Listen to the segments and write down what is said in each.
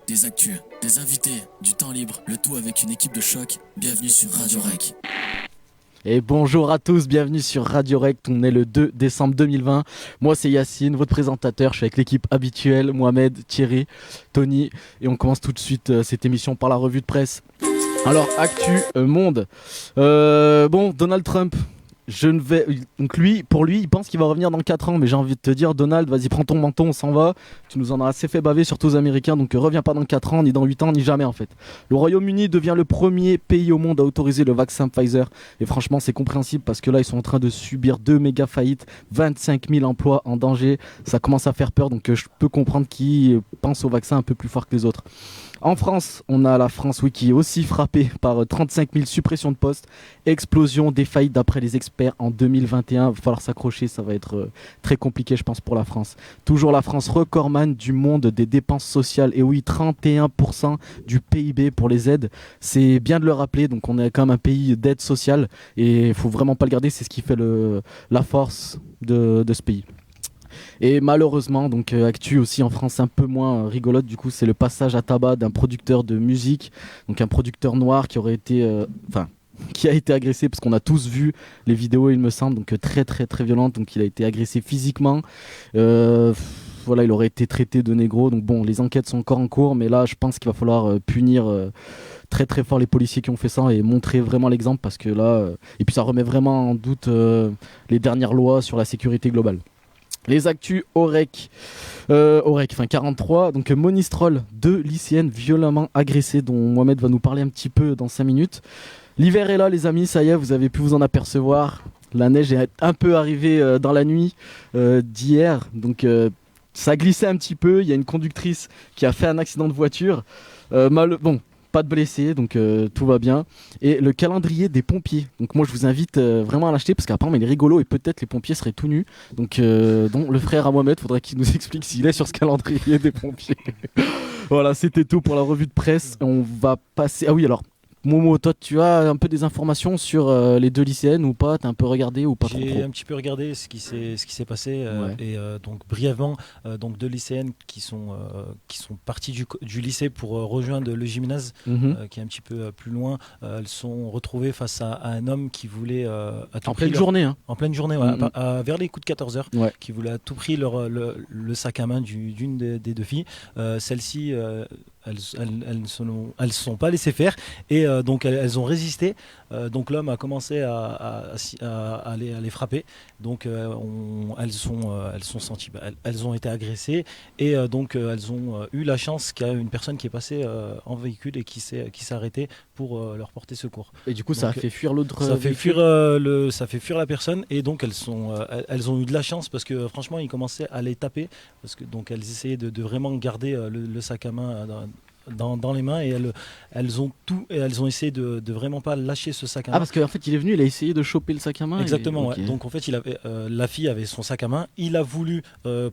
Des actus, des invités, du temps libre, le tout avec une équipe de choc. Bienvenue sur Radio Rec. Et bonjour à tous, bienvenue sur Radio Rec, on est le 2 décembre 2020. Moi c'est Yacine, votre présentateur, je suis avec l'équipe habituelle, Mohamed, Thierry, Tony. Et on commence tout de suite cette émission par la revue de presse. Alors, actu monde. Donald Trump. Donc pour lui, il pense qu'il va revenir dans 4 ans, mais j'ai envie de te dire, Donald, vas-y, prends ton menton, on s'en va. Tu nous en as assez fait baver, surtout aux Américains, donc reviens pas dans 4 ans, ni dans 8 ans, ni jamais en fait. Le Royaume-Uni devient le premier pays au monde à autoriser le vaccin Pfizer, et franchement c'est compréhensible parce que là ils sont en train de subir 2 méga faillites, 25 000 emplois en danger, ça commence à faire peur, donc je peux comprendre qu'ils pensent au vaccin un peu plus fort que les autres. En France, on a la France qui est aussi frappée par 35 000 suppressions de postes, explosion des faillites d'après les experts en 2021. Il va falloir s'accrocher, ça va être très compliqué je pense pour la France. Toujours la France recordman du monde des dépenses sociales. Et oui, 31% du PIB pour les aides. C'est bien de le rappeler, donc on est quand même un pays d'aide sociale et il ne faut vraiment pas le garder, c'est ce qui fait la force de ce pays. Et malheureusement, donc actu aussi en France un peu moins rigolote, du coup c'est le passage à tabac d'un producteur de musique, donc un producteur noir qui aurait été, qui a été agressé, parce qu'on a tous vu les vidéos il me semble, donc très très très violente, donc il a été agressé physiquement, voilà, il aurait été traité de négro, donc bon, les enquêtes sont encore en cours, mais là je pense qu'il va falloir punir très très fort les policiers qui ont fait ça et montrer vraiment l'exemple, parce que là, et puis ça remet vraiment en doute les dernières lois sur la sécurité globale. Les actus Orec 43, donc Monistrol, 2 lycéennes violemment agressées dont Mohamed va nous parler un petit peu dans 5 minutes. L'hiver est là les amis, ça y est, vous avez pu vous en apercevoir. La neige est un peu arrivée dans la nuit d'hier, donc ça a glissé un petit peu. Il y a une conductrice qui a fait un accident de voiture. Pas de blessés, donc tout va bien. Et le calendrier des pompiers. Donc moi je vous invite vraiment à l'acheter parce qu'apparemment il est rigolo et peut-être les pompiers seraient tout nus. Donc le frère à Mohamed, faudrait qu'il nous explique s'il est sur ce calendrier des pompiers. Voilà, c'était tout pour la revue de presse. On va passer... Ah oui, alors Momo, toi tu as un peu des informations sur les 2 lycéennes ou pas? T'as un peu regardé ou pas? J'ai un petit peu regardé ce qui s'est passé et donc brièvement, donc 2 lycéennes qui sont parties du lycée pour rejoindre le gymnase qui est un petit peu plus loin. Elles sont retrouvées face à un homme qui voulait en pleine journée, hein. En pleine journée, vers les coups de 14h, qui voulait à tout prix le sac à main d'une des 2 filles. Celle-ci, elles ne sont pas laissées faire et donc elles ont résisté. Donc l'homme a commencé à les frapper. Donc elles ont été agressées et donc elles ont eu la chance qu'il y a une personne qui est passée en véhicule et qui s'est arrêtée pour leur porter secours. Et du coup, ça a fait fuir l'autre. Ça fait fuir la personne et donc elles ont eu de la chance parce que franchement ils commençaient à les taper parce que donc elles essayaient de vraiment garder le sac à main dans les mains et elles ont essayé de vraiment pas lâcher ce sac à main. Ah, parce qu'en fait il est venu, il a essayé de choper le sac à main. Exactement, okay. Ouais. Donc en fait la fille avait son sac à main, il a voulu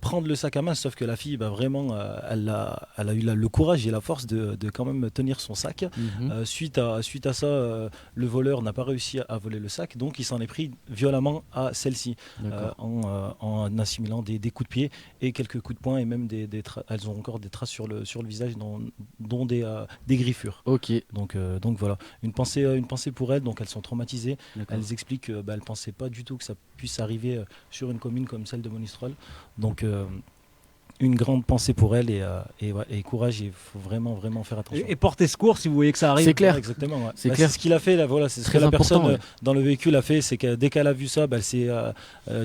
prendre le sac à main, sauf que la fille vraiment elle a eu le courage et la force de quand même tenir son sac. Suite à ça, le voleur n'a pas réussi à voler le sac, donc il s'en est pris violemment à celle-ci en assimilant des coups de pied et quelques coups de poing et même elles ont encore des traces sur le visage dont des griffures. Ok. Donc voilà, une pensée pour elles. Donc elles sont traumatisées. D'accord. Elles expliquent qu'elles ne pensaient pas du tout que ça puisse arriver sur une commune comme celle de Monistrol. Donc une grande pensée pour elles et courage, il faut vraiment faire attention. Et portez secours si vous voyez que ça arrive. C'est clair. Ouais, exactement. Ouais. C'est clair. C'est ce qu'il a fait là. Voilà, c'est ce que la personne dans le véhicule a fait, c'est que dès qu'elle a vu ça, elle s'est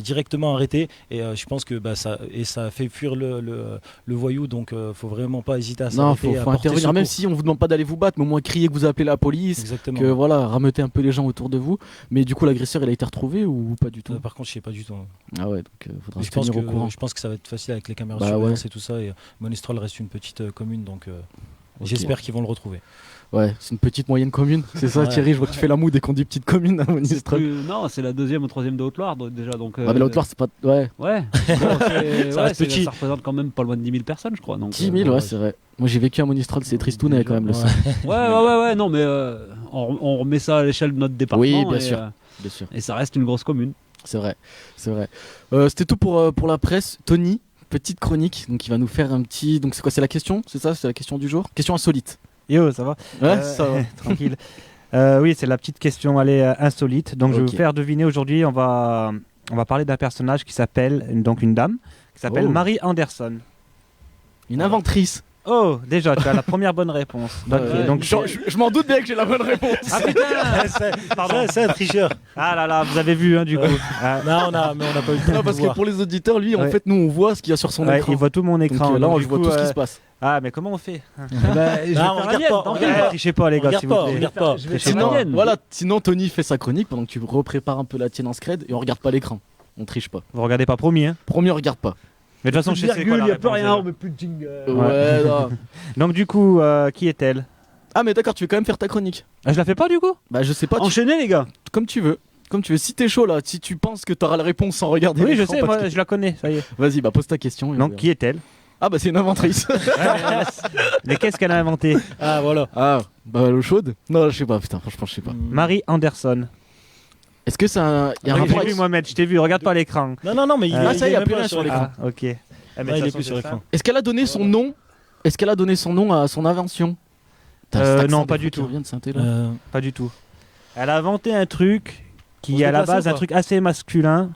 directement arrêtée et je pense que ça a fait fuir le voyou. Donc faut vraiment pas hésiter à s'arrêter. Non, faut intervenir. Secours. Même si on vous demande pas d'aller vous battre, mais au moins crier que vous appelez la police. Exactement. Que voilà, rameuter un peu les gens autour de vous. Mais du coup, l'agresseur, il a été retrouvé ou pas du tout? Par contre, je sais pas du tout. Ah ouais, donc faudra se tenir au courant. Je pense que ça va être facile avec les caméras de surveillance et tout ça. Et Monistrol reste une petite commune, donc j'espère qu'ils vont le retrouver. Ouais, c'est une petite moyenne commune, c'est ça Thierry, je vois que tu fais la moue dès qu'on dit petite commune à Monistrol. Non, c'est la 2e ou 3e de Haute-Loire déjà. Donc, mais la Haute-Loire c'est pas... Ouais. Ça représente quand même pas loin de 10 000 personnes je crois. Donc, 10 000 ouais c'est vrai. Moi j'ai vécu à Monistrol, c'est tristounet quand même le sang. Ouais, non mais on remet ça à l'échelle de notre département. Oui, bien sûr. Et ça reste une grosse commune. C'est vrai. C'était tout pour la presse. Tony, petite chronique, donc il va nous faire un petit... Donc c'est quoi, c'est la question? C'est ça, c'est la question du jour? Question insolite. Yo, ça va? Ouais, ça va. Tranquille. Oui, c'est la petite question insolite. Donc je vais vous faire deviner aujourd'hui, on va parler d'un personnage qui s'appelle, donc une dame, qui s'appelle Marie Anderson. Une inventrice. Oh, déjà, tu as la première bonne réponse. Donc je m'en doute bien que j'ai la bonne réponse. Ah putain, c'est un tricheur. Ah là là, vous avez vu du coup. Non, mais on n'a pas eu le temps. Non, parce que pour les auditeurs, lui, en fait, nous on voit ce qu'il y a sur son écran. Il voit tout mon écran. Donc, là, on voit tout ce qui se passe. Ah, mais comment on fait? Trichez pas, les gars, s'il vous plaît. Regarde pas. Sinon, Tony fait sa chronique pendant que tu reprépares un peu la tienne en scred et on regarde pas l'écran. On triche pas. Vous regardez pas, promis, hein? Promis, on regarde pas. Mais de toute façon, je sais quoi. Il n'y a plus rien, on met plus de jingle. Ouais, non. Donc, du coup, qui est-elle? Ah, mais d'accord, tu veux quand même faire ta chronique. Je la fais pas, du coup? Bah, je sais pas. Enchaînez, les gars. Comme tu veux. Comme tu veux. Si t'es chaud là, si tu penses que t'auras la réponse sans regarder. Oui, je sais, moi, je la connais, ça y est. Vas-y, bah, pose ta question. Donc, qui est-elle? Ah, bah, c'est une inventrice. Mais qu'est-ce qu'elle a inventé? Ah, voilà. Ah, bah, l'eau chaude? Non, je sais pas, putain, franchement, je sais pas. Marie Anderson. Est-ce que ça. Il y a un rapport avec... Mohamed, je t'ai vu, regarde pas l'écran. Non, mais il y a plus rien sur l'écran. Ah, ok. Il est plus sur l'écran. Est-ce qu'elle a donné son nom? Est-ce qu'elle a donné son nom à son invention? Non, pas du tout. Pas du tout. Elle a inventé un truc qui est à la base un truc assez masculin.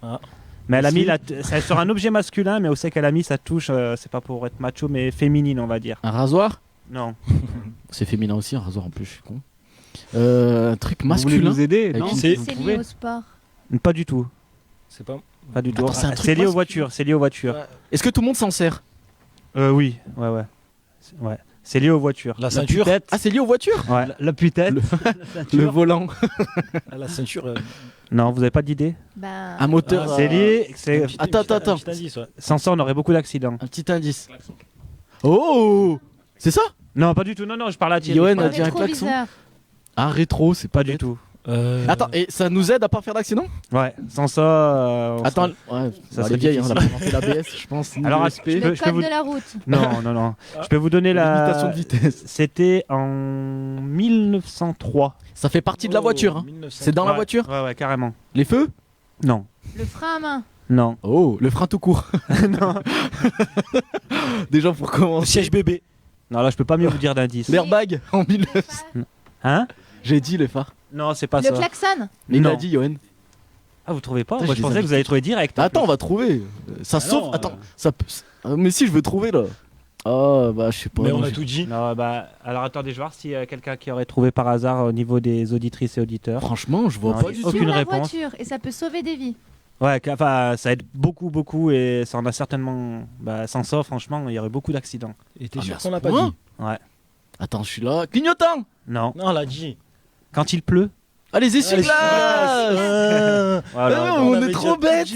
Mais elle a mis c'est sur un objet masculin, mais on sait qu'elle a mis sa touche, c'est pas pour être macho, mais féminine, on va dire. Un rasoir? Non. C'est féminin aussi, un rasoir en plus, je suis con. Un truc masculin. Vous voulez nous aider? Non, c'est lié au sport. Pas du tout. C'est pas du tout. Attends, c'est lié aux voitures. C'est lié aux voitures. Ouais. Est-ce que tout le monde s'en sert? Oui. Ouais. C'est lié aux voitures. La ceinture. Ah, c'est lié aux voitures? Ouais. La putette. Le volant. La ceinture. Non, vous avez pas d'idée? Un moteur. C'est lié. Attends. Sans ça, on aurait beaucoup d'accidents. Un petit indice. Oh, c'est ça? Non, pas du tout. Non, je parle à Thierry. Yoann a dit un klaxon. Un rétro, c'est pas du tout. Attends, et ça nous aide à pas faire d'accident? Ouais, sans ça. Attends, ça c'est vieille, on a inventé l'ABS, je pense. Alors, le code de la route. Non. Je peux vous donner la limitation de vitesse. C'était en 1903. Ça fait partie de la voiture. Hein. C'est dans la voiture? Ouais, carrément. Les feux? Non. Le frein à main? Non. Oh, le frein tout court. Non. Déjà pour commencer. Le siège bébé. Non, là, je peux pas mieux vous dire d'indice. L'airbag en 1900. Hein? J'ai dit les phares. Non, c'est pas ça. Le klaxon? Mais il a dit, Yoann. Ah, vous trouvez pas? Putain, Moi, je pensais que vous alliez trouver direct. Attends, on va trouver. Ça sauve. Attends, ça peut. Mais si je veux trouver là. Ah, bah, je sais pas. Mais on a tout dit. Non, bah, alors attendez, je vais voir si quelqu'un qui aurait trouvé par hasard au niveau des auditrices et auditeurs. Franchement, je vois pas du tout. Aucune réponse. Voiture, et ça peut sauver des vies. Ouais, enfin, ça aide beaucoup et ça en a certainement. Bah, sans ça, franchement, il y aurait beaucoup d'accidents. Et t'es Ah, sûr mais à qu'on ce l'a pas point dit? Ouais. Attends, je suis là. Clignotant! Non. Non, on l'a dit. Quand il pleut. Ah, les essuie-glaces! Voilà, on est trop bêtes!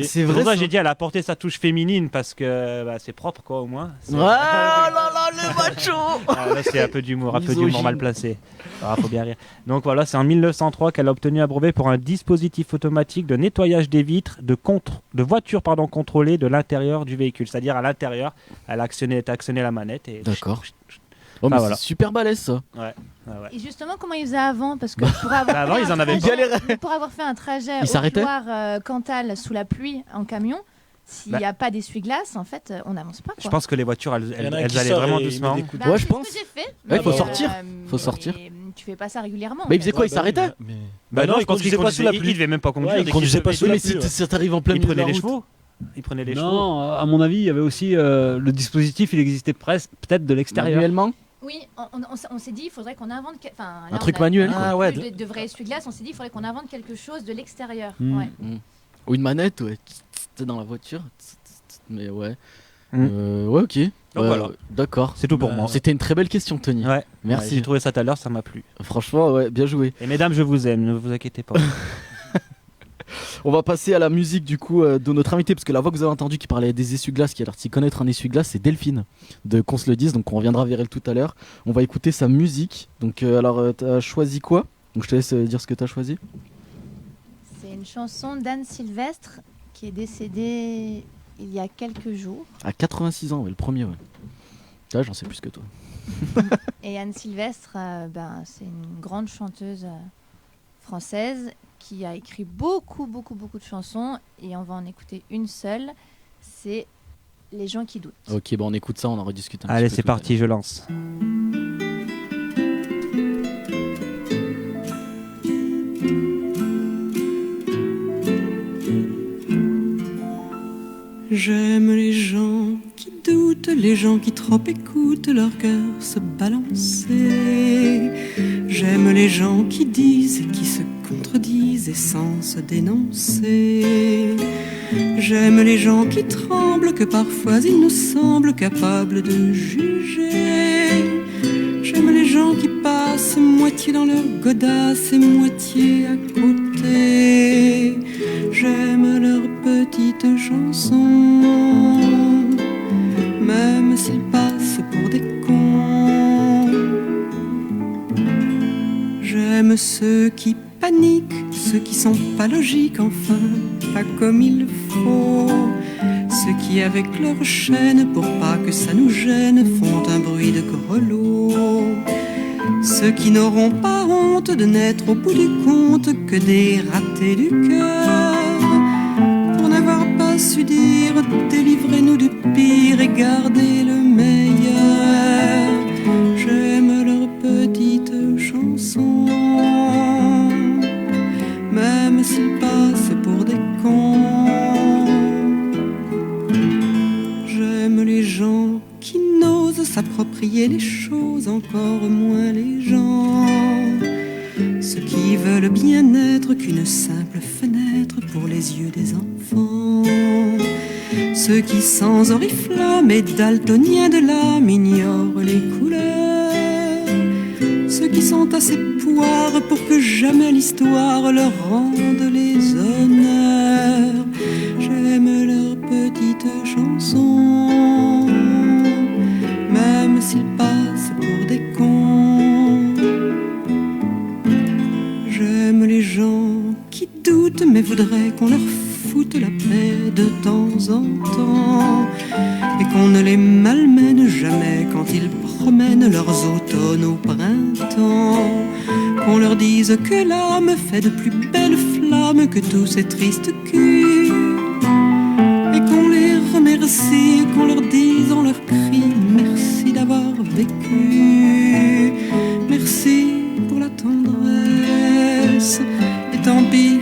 C'est vrai. Pour ça, j'ai dit, elle a apporté sa touche féminine parce que bah, c'est propre, quoi, au moins. Ah là là, le macho! Là, c'est un peu d'humour, mal placé. Ah, faut bien rire. Donc voilà, c'est en 1903 qu'elle a obtenu un brevet pour un dispositif automatique de nettoyage des vitres de voitures contrôlées de l'intérieur du véhicule. C'est-à-dire à l'intérieur, elle a actionné la manette et. D'accord. Oh, mais voilà. C'est super balèze ça. Ouais. Et justement, comment ils faisaient avant? Parce que pour avoir, avant, ils en avaient pour avoir fait un trajet au Cantal sous la pluie en camion, s'il n'y a pas d'essuie-glace, en fait, on n'avance pas. Quoi. Je pense que les voitures, elles allaient vraiment doucement. Ouais, je pense. C'est ce que j'ai fait. Il faut sortir. Faut sortir. Tu fais pas ça régulièrement. Bah, il faisait quoi? Il s'arrêtait? Bah non, il conduisait pas sous la pluie. Il devait même pas conduire. Il conduisait pas sous la Mais pluie. si ça t'arrive en plein milieu de la route. Il prenait les chevaux. Non, à mon avis, il y avait aussi le dispositif, il existait presque peut-être de l'extérieur. Manuellement? Oui, on s'est dit, il faudrait qu'on invente un truc manuel. Ah ouais. De vrais essuie-glaces, on s'est dit, il faudrait qu'on invente quelque chose de l'extérieur. Ouais. Ou une manette, ouais. C'était dans la voiture. Mais ouais. Ouais, ok. Donc voilà. D'accord. C'est tout pour moi. C'était une très belle question, Tony. Ouais. Merci. J'ai trouvé ça tout à l'heure, ça m'a plu. Franchement, ouais, bien joué. Et mesdames, je vous aime, ne vous inquiétez pas. On va passer à la musique du coup de notre invité, parce que la voix que vous avez entendue qui parlait des essuie-glaces, qui a l'air de s'y connaître un essuie-glace, c'est Delphine de Qu'on se le dise, donc on reviendra vers elle tout à l'heure. On va écouter sa musique. Donc alors t'as choisi quoi? Donc je te laisse dire ce que t'as choisi. C'est une chanson d'Anne Sylvestre qui est décédée il y a quelques jours. À 86 ans, ouais, le premier, ouais. Là j'en sais plus que toi. Et Anne Sylvestre, c'est une grande chanteuse française qui a écrit beaucoup de chansons, et on va en écouter une seule, c'est Les gens qui doutent. Ok, bon, on écoute ça, on en rediscute un petit peu. Allez, c'est parti, je lance. J'aime les gens qui doutent, les gens qui trop écoutent leur cœur se balancer. J'aime les gens qui disent et qui se contredisent et sans se dénoncer. J'aime les gens qui tremblent, que parfois ils nous semblent capables de juger. J'aime les gens qui passent moitié dans leur godasse et moitié à côté. J'aime leurs petites chansons, même s'ils passent pour des cons. J'aime ceux qui paniquent, ceux qui sont pas logiques, enfin, pas comme il faut. Ceux qui avec leur chaîne, pour pas que ça nous gêne, font un bruit de grelot. Ceux qui n'auront pas honte de n'être au bout du compte que des ratés du cœur, pour n'avoir pas su dire délivrez-nous du pire et gardez le meilleur. J'aime leurs petites chansons, même s'ils passent pour des cons. J'aime les gens qui n'osent s'approprier les choses, encore moins les gens. Ceux qui veulent bien être qu'une simple fenêtre pour les yeux des enfants. Ceux qui sans oriflamme et daltoniens de l'âme ignorent les couleurs. Ceux qui sont assez poires pour que jamais l'histoire leur rende les honneurs. J'aime leurs petites chansons, même s'ils passent pour des cons. J'aime les gens qui doutent mais voudraient qu'on leur foute la paix de temps en temps, et qu'on ne les malmène jamais quand ils promènent leurs automnes au printemps. Qu'on leur dise que l'âme fait de plus belles flammes que tous ces tristes culs, et qu'on les remercie, qu'on leur dise en leur cri merci d'avoir vécu, merci pour la tendresse, et tant pis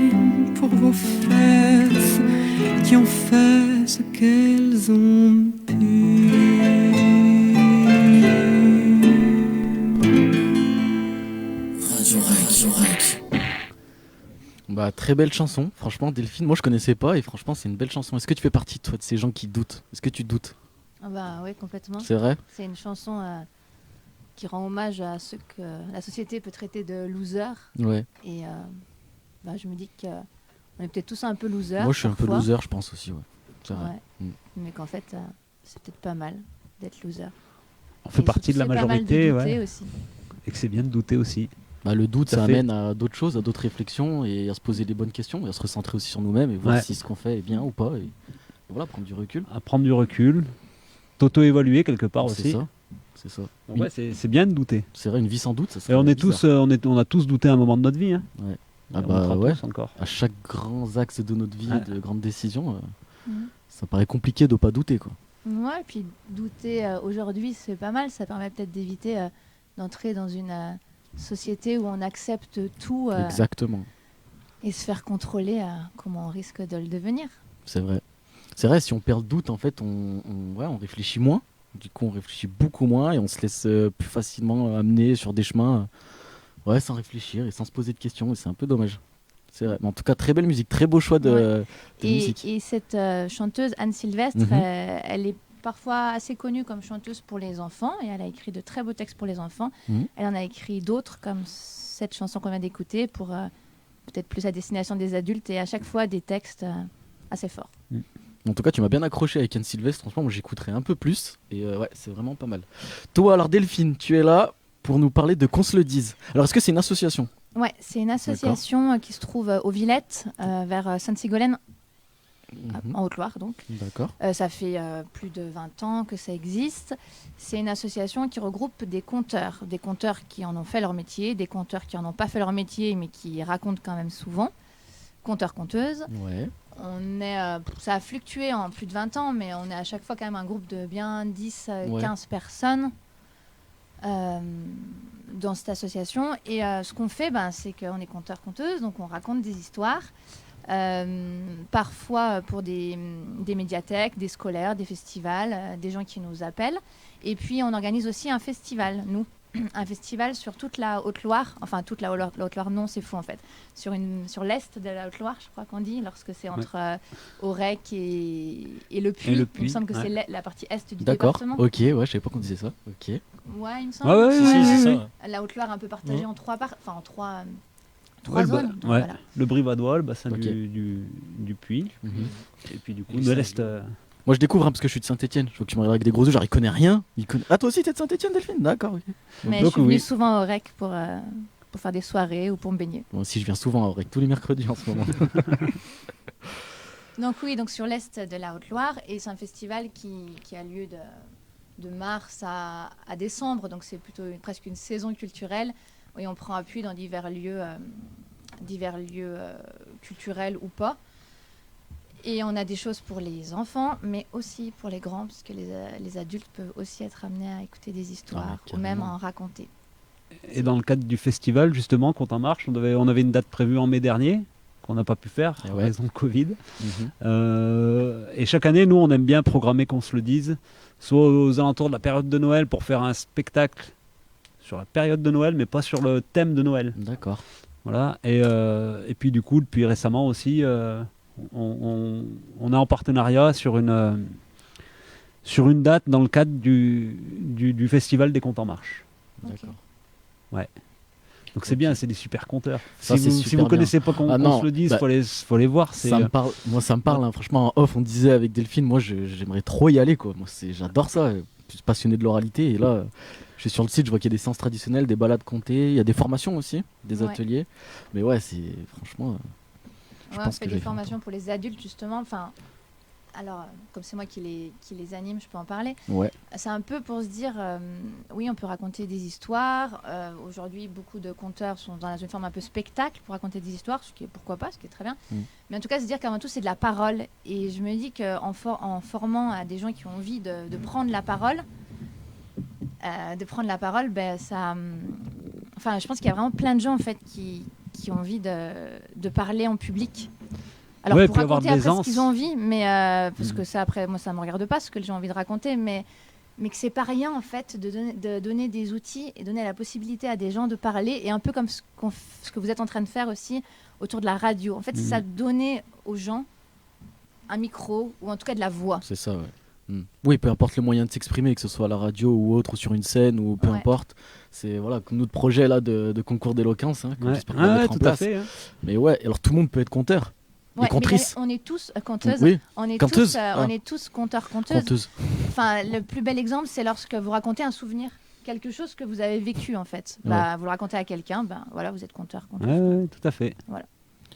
pour vos fesses qui ont fait ce qu'elles ont pu. Radio Rec. Bah, très belle chanson, franchement Delphine, moi je connaissais pas et franchement c'est une belle chanson. Est-ce que tu fais partie toi de ces gens qui doutent? Est-ce que tu doutes? Ah bah oui, complètement. C'est vrai? C'est une chanson qui rend hommage à ceux que la société peut traiter de losers. Ouais. Et bah, je me dis qu'on est peut-être tous un peu losers. Moi je suis parfois. un peu loser, je pense aussi, ouais. C'est vrai. Ouais. Mais qu'en fait c'est peut-être pas mal d'être loser. On fait partie de la majorité, ouais. Aussi. Et que c'est bien de douter aussi. Bah, le doute, ça amène à d'autres choses, à d'autres réflexions et à se poser des bonnes questions et à se recentrer aussi sur nous-mêmes et voir si ce qu'on fait est bien ou pas. Et voilà, prendre du recul. À prendre du recul, t'auto-évaluer quelque part aussi. C'est ça. Donc ouais, c'est bien de douter. C'est vrai, une vie sans doute. Ça et on a tous douté à un moment de notre vie. Hein. Ouais. Ah bah ouais. Encore. À chaque grand axe de notre vie, de grandes décisions, ça paraît compliqué de pas douter, quoi. Ouais, et puis douter aujourd'hui, c'est pas mal. Ça permet peut-être d'éviter d'entrer dans une société où on accepte tout. Exactement. Et se faire contrôler, comment on risque de le devenir. C'est vrai. C'est vrai, si on perd le doute, en fait, on réfléchit moins. Du coup, on réfléchit beaucoup moins et on se laisse plus facilement amener sur des chemins sans réfléchir et sans se poser de questions. Et c'est un peu dommage. C'est vrai. Mais en tout cas, très belle musique, très beau choix de musique. Et cette chanteuse, Anne Sylvestre, elle est parfois assez connue comme chanteuse pour les enfants et elle a écrit de très beaux textes pour les enfants. Elle en a écrit d'autres comme cette chanson qu'on vient d'écouter pour peut-être plus à destination des adultes et à chaque fois des textes assez forts. En tout cas, tu m'as bien accroché avec Anne Sylvestre. Franchement, moi j'écouterai un peu plus et c'est vraiment pas mal. Toi, alors Delphine, tu es là pour nous parler de Qu'on se le dise. Alors, est-ce que c'est une association ? Ouais, c'est une association qui se trouve aux Villettes, vers Sainte-Sigolène, en Haute-Loire donc. D'accord. Ça fait plus de 20 ans que ça existe. C'est une association qui regroupe des conteurs qui en ont fait leur métier, des conteurs qui en ont pas fait leur métier mais qui racontent quand même souvent, conteurs-conteuses. Ouais. ça a fluctué en plus de 20 ans, mais on est à chaque fois quand même un groupe de bien 10-15 Ouais. personnes dans cette association. Et ce qu'on fait, c'est qu'on est conteur-conteuse, donc on raconte des histoires, parfois pour des médiathèques, des scolaires, des festivals, des gens qui nous appellent. Et puis on organise aussi un festival, nous. Un festival sur toute la Haute-Loire, enfin toute la Haute-Loire, non, c'est fou en fait, sur l'est de la Haute-Loire, je crois qu'on dit, lorsque c'est entre Aurec et le Puy. Il me semble que c'est la partie est du département. D'accord, ok, ouais, je savais pas qu'on disait ça. Ok. Ouais, il me semble. Ouais, Si, c'est ça. La Haute-Loire un peu partagée en trois Ouais, zones. Donc, ouais. voilà. Le Brivadois, le bassin Ok. du Puy. Mhm. Et puis du coup, Et de ça, l'Est. Moi je découvre parce que je suis de Saint-Etienne. Je vois que tu me regardes avec des gros yeux, genre il connaît rien. Ah toi aussi t'es de Saint-Etienne, Delphine? D'accord, ok. Mais Donc, je suis venue oui. souvent à Aurec pour faire des soirées ou pour me baigner. Moi aussi je viens souvent à Aurec, tous les mercredis en ce moment. Donc oui, donc sur l'est de la Haute-Loire, et c'est un festival qui a lieu de mars à décembre, donc c'est plutôt presque une saison culturelle, et on prend appui dans divers lieux culturels ou pas. Et on a des choses pour les enfants, mais aussi pour les grands, puisque les adultes peuvent aussi être amenés à écouter des histoires, ou même à en raconter. Et dans le cadre du festival, justement, quand on marche, on avait une date prévue en mai dernier, qu'on n'a pas pu faire, en raison de Covid. Et chaque année, nous, on aime bien programmer, qu'on se le dise, soit aux alentours de la période de Noël pour faire un spectacle sur la période de Noël, mais pas sur le thème de Noël. D'accord. Voilà. Et puis du coup, depuis récemment aussi, on est en partenariat sur une date dans le cadre du Festival des Contes en Marche. D'accord. Donc c'est bien, c'est des super conteurs. Ça, c'est Si super vous bien. connaissez pas qu'on non, se le dise, bah, faut les voir. Ça me parle, moi ça me parle, hein. Franchement en off on disait avec Delphine, moi j'aimerais trop y aller quoi. Moi j'adore ça, je suis passionné de l'oralité et là je suis sur le site, je vois qu'il y a des séances traditionnelles, des balades contées, il y a des formations aussi, des ateliers. Mais ouais, c'est franchement je on pense fait que des j'ai formations pour les adultes justement, alors, comme c'est moi qui les anime, je peux en parler. Ouais. C'est un peu pour se dire, oui, on peut raconter des histoires. Aujourd'hui, beaucoup de conteurs sont dans une forme un peu spectacle pour raconter des histoires, ce qui est très bien. Mais en tout cas, se dire qu'avant tout, c'est de la parole. Et je me dis qu'en formant à des gens qui ont envie de prendre la parole, ça... Enfin, je pense qu'il y a vraiment plein de gens, en fait, qui ont envie de parler en public. Alors, pour raconter après ce qu'ils ont envie, mais parce que ça, après, moi, ça me regarde pas ce que j'ai envie de raconter, mais que c'est pas rien, en fait, de donner des outils et donner la possibilité à des gens de parler, et un peu comme ce que vous êtes en train de faire aussi autour de la radio. En fait, c'est ça, donner aux gens un micro, ou en tout cas de la voix. C'est ça, ouais. Oui, peu importe le moyen de s'exprimer, que ce soit à la radio ou autre, ou sur une scène, ou peu importe. C'est voilà, comme notre projet là de concours d'éloquence, hein, que j'espère qu'on va mettre en place. Fait, hein. Mais ouais, alors tout le monde peut être conteur. Ouais, mais on est tous conteuses. Oui. On est tous conteurs, conteuses. Enfin, le plus bel exemple, c'est lorsque vous racontez un souvenir, quelque chose que vous avez vécu en fait. Vous le racontez à quelqu'un, voilà, vous êtes conteur, conteuse. Ouais, tout à fait. Voilà.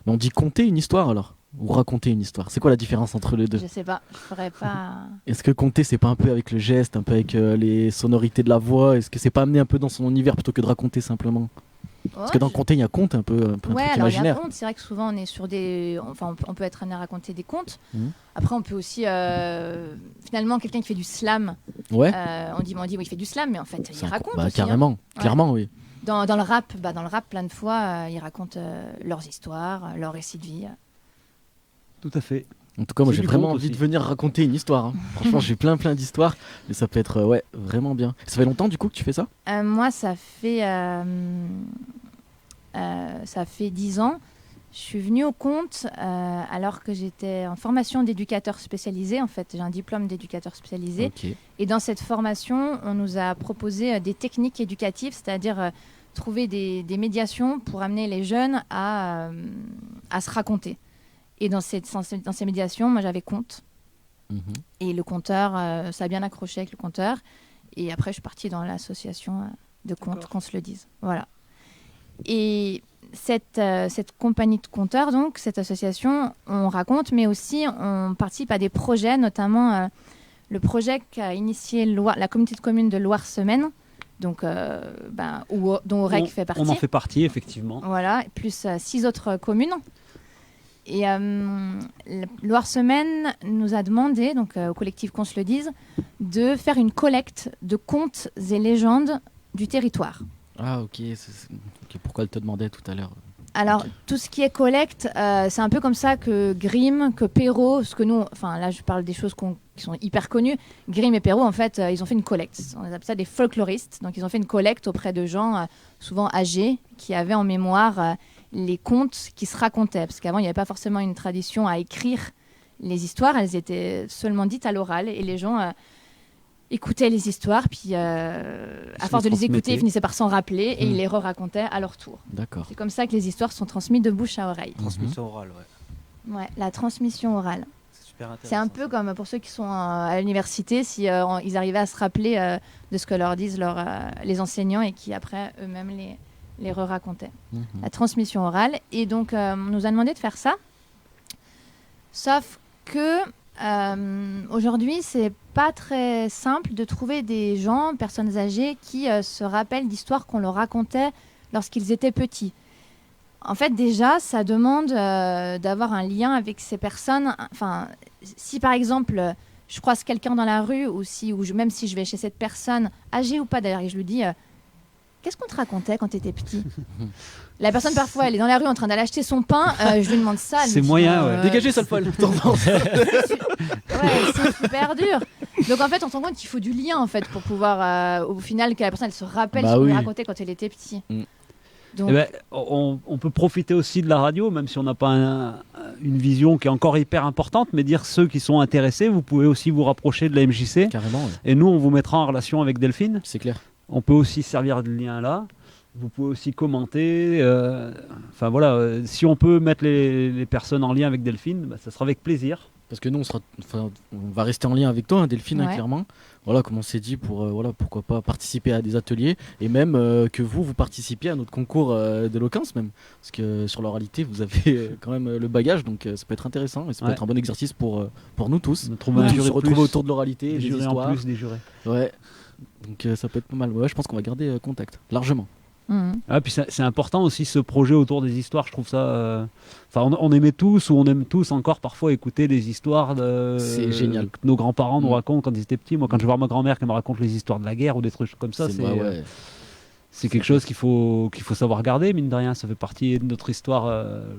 Mais on dit conter une histoire alors, ou raconter une histoire. C'est quoi la différence entre les deux? Je sais pas, je ferais pas. Est-ce que conter, c'est pas un peu avec le geste, un peu avec les sonorités de la voix? Est-ce que c'est pas amené un peu dans son univers plutôt que de raconter simplement? Parce que dans conter, il y a conte un peu un truc imaginaire. Il y a conte. C'est vrai que souvent on est sur des, enfin on peut être amené à raconter des contes. Après on peut aussi finalement quelqu'un qui fait du slam. Ouais. On dit oui, il fait du slam, mais en fait il raconte aussi. Carrément, clairement oui. Dans le rap, plein de fois ils racontent leurs histoires, leurs récits de vie. Tout à fait. En tout cas, moi j'ai vraiment envie de venir raconter une histoire. Hein. Franchement, j'ai plein d'histoires, mais ça peut être vraiment bien. Ça fait longtemps du coup que tu fais ça? Moi, ça fait 10 ans. Je suis venue au conte alors que j'étais en formation d'éducateur spécialisé. En fait, j'ai un diplôme d'éducateur spécialisé. Okay. Et dans cette formation, on nous a proposé des techniques éducatives, c'est-à-dire trouver des médiations pour amener les jeunes à se raconter. Et dans ces médiations, moi, j'avais conte. Et le conteur, ça a bien accroché avec le conteur. Et après, je suis partie dans l'association de contes, qu'on se le dise. Voilà. Et cette compagnie de conteurs, donc, cette association, on raconte, mais aussi on participe à des projets, notamment le projet qu'a initié la communauté de communes de Loire-Semaine, donc, dont Aurec fait partie. On en fait partie, effectivement. Voilà, plus 6 autres communes. Et Loire Semaine nous a demandé, donc au collectif Qu'on se le dise, de faire une collecte de contes et légendes du territoire. Ah ok, pourquoi elle te demandait tout à l'heure? Alors, tout ce qui est collecte, c'est un peu comme ça que Grimm, que Perrault, ce que nous, enfin là je parle des choses qui sont hyper connues. Grimm et Perrault, en fait, ils ont fait une collecte. On appelle ça des folkloristes. Donc ils ont fait une collecte auprès de gens souvent âgés qui avaient en mémoire les contes qui se racontaient. Parce qu'avant, il n'y avait pas forcément une tradition à écrire les histoires. Elles étaient seulement dites à l'oral et les gens écoutaient les histoires, puis à force de les écouter, ils finissaient par s'en rappeler et ils les re-racontaient à leur tour. D'accord. C'est comme ça que les histoires sont transmises de bouche à oreille. Transmission orale, ouais. Ouais, la transmission orale. C'est super intéressant. C'est un peu comme pour ceux qui sont à l'université, si ils arrivaient à se rappeler de ce que leur disent les enseignants et qui après eux-mêmes les re-racontaient. La transmission orale. Et donc on nous a demandé de faire ça. Sauf que aujourd'hui, c'est pas très simple de trouver des gens, personnes âgées, qui se rappellent d'histoires qu'on leur racontait lorsqu'ils étaient petits. En fait, déjà, ça demande d'avoir un lien avec ces personnes. Enfin, si par exemple, je croise quelqu'un dans la rue, même si je vais chez cette personne, âgée ou pas d'ailleurs, et je lui dis qu'est-ce qu'on te racontait quand tu étais petit? La personne, parfois, elle est dans la rue en train d'aller acheter son pain. Je lui demande ça. C'est moyen, ouais. Dégagez, sale folle. Ouais, c'est super dur. Donc, en fait, on se rend compte qu'il faut du lien, en fait, pour pouvoir, au final, que la personne, elle se rappelle ce qu'on lui racontait quand elle était petit. Donc... Eh ben, on peut profiter aussi de la radio, même si on n'a pas une vision qui est encore hyper importante, mais dire ceux qui sont intéressés, vous pouvez aussi vous rapprocher de la MJC. Carrément. Ouais. Et nous, on vous mettra en relation avec Delphine. C'est clair. On peut aussi servir de lien là. Vous pouvez aussi commenter. Enfin voilà, si on peut mettre les personnes en lien avec Delphine, bah, ça sera avec plaisir. Parce que nous, on va rester en lien avec toi, hein, Delphine, ouais. Clairement. Voilà, comme on s'est dit, pourquoi pas participer à des ateliers et même que vous participiez à notre concours d'éloquence même. Parce que sur l'oralité, vous avez quand même le bagage, donc ça peut être intéressant et ça peut être un bon exercice pour nous tous. On va se retrouver autour de l'oralité, des histoires. En plus des jurés. Ouais, donc ça peut être pas mal. Ouais, je pense qu'on va garder contact, largement. Ah, puis c'est important aussi ce projet autour des histoires, je trouve ça. Enfin, on aimait tous ou on aime tous encore parfois écouter des histoires c'est génial. Que nos grands-parents nous racontent quand ils étaient petits. Moi, quand je vois ma grand-mère qui me raconte les histoires de la guerre ou des trucs comme ça, c'est quelque chose qu'il faut savoir garder, mine de rien. Ça fait partie de notre histoire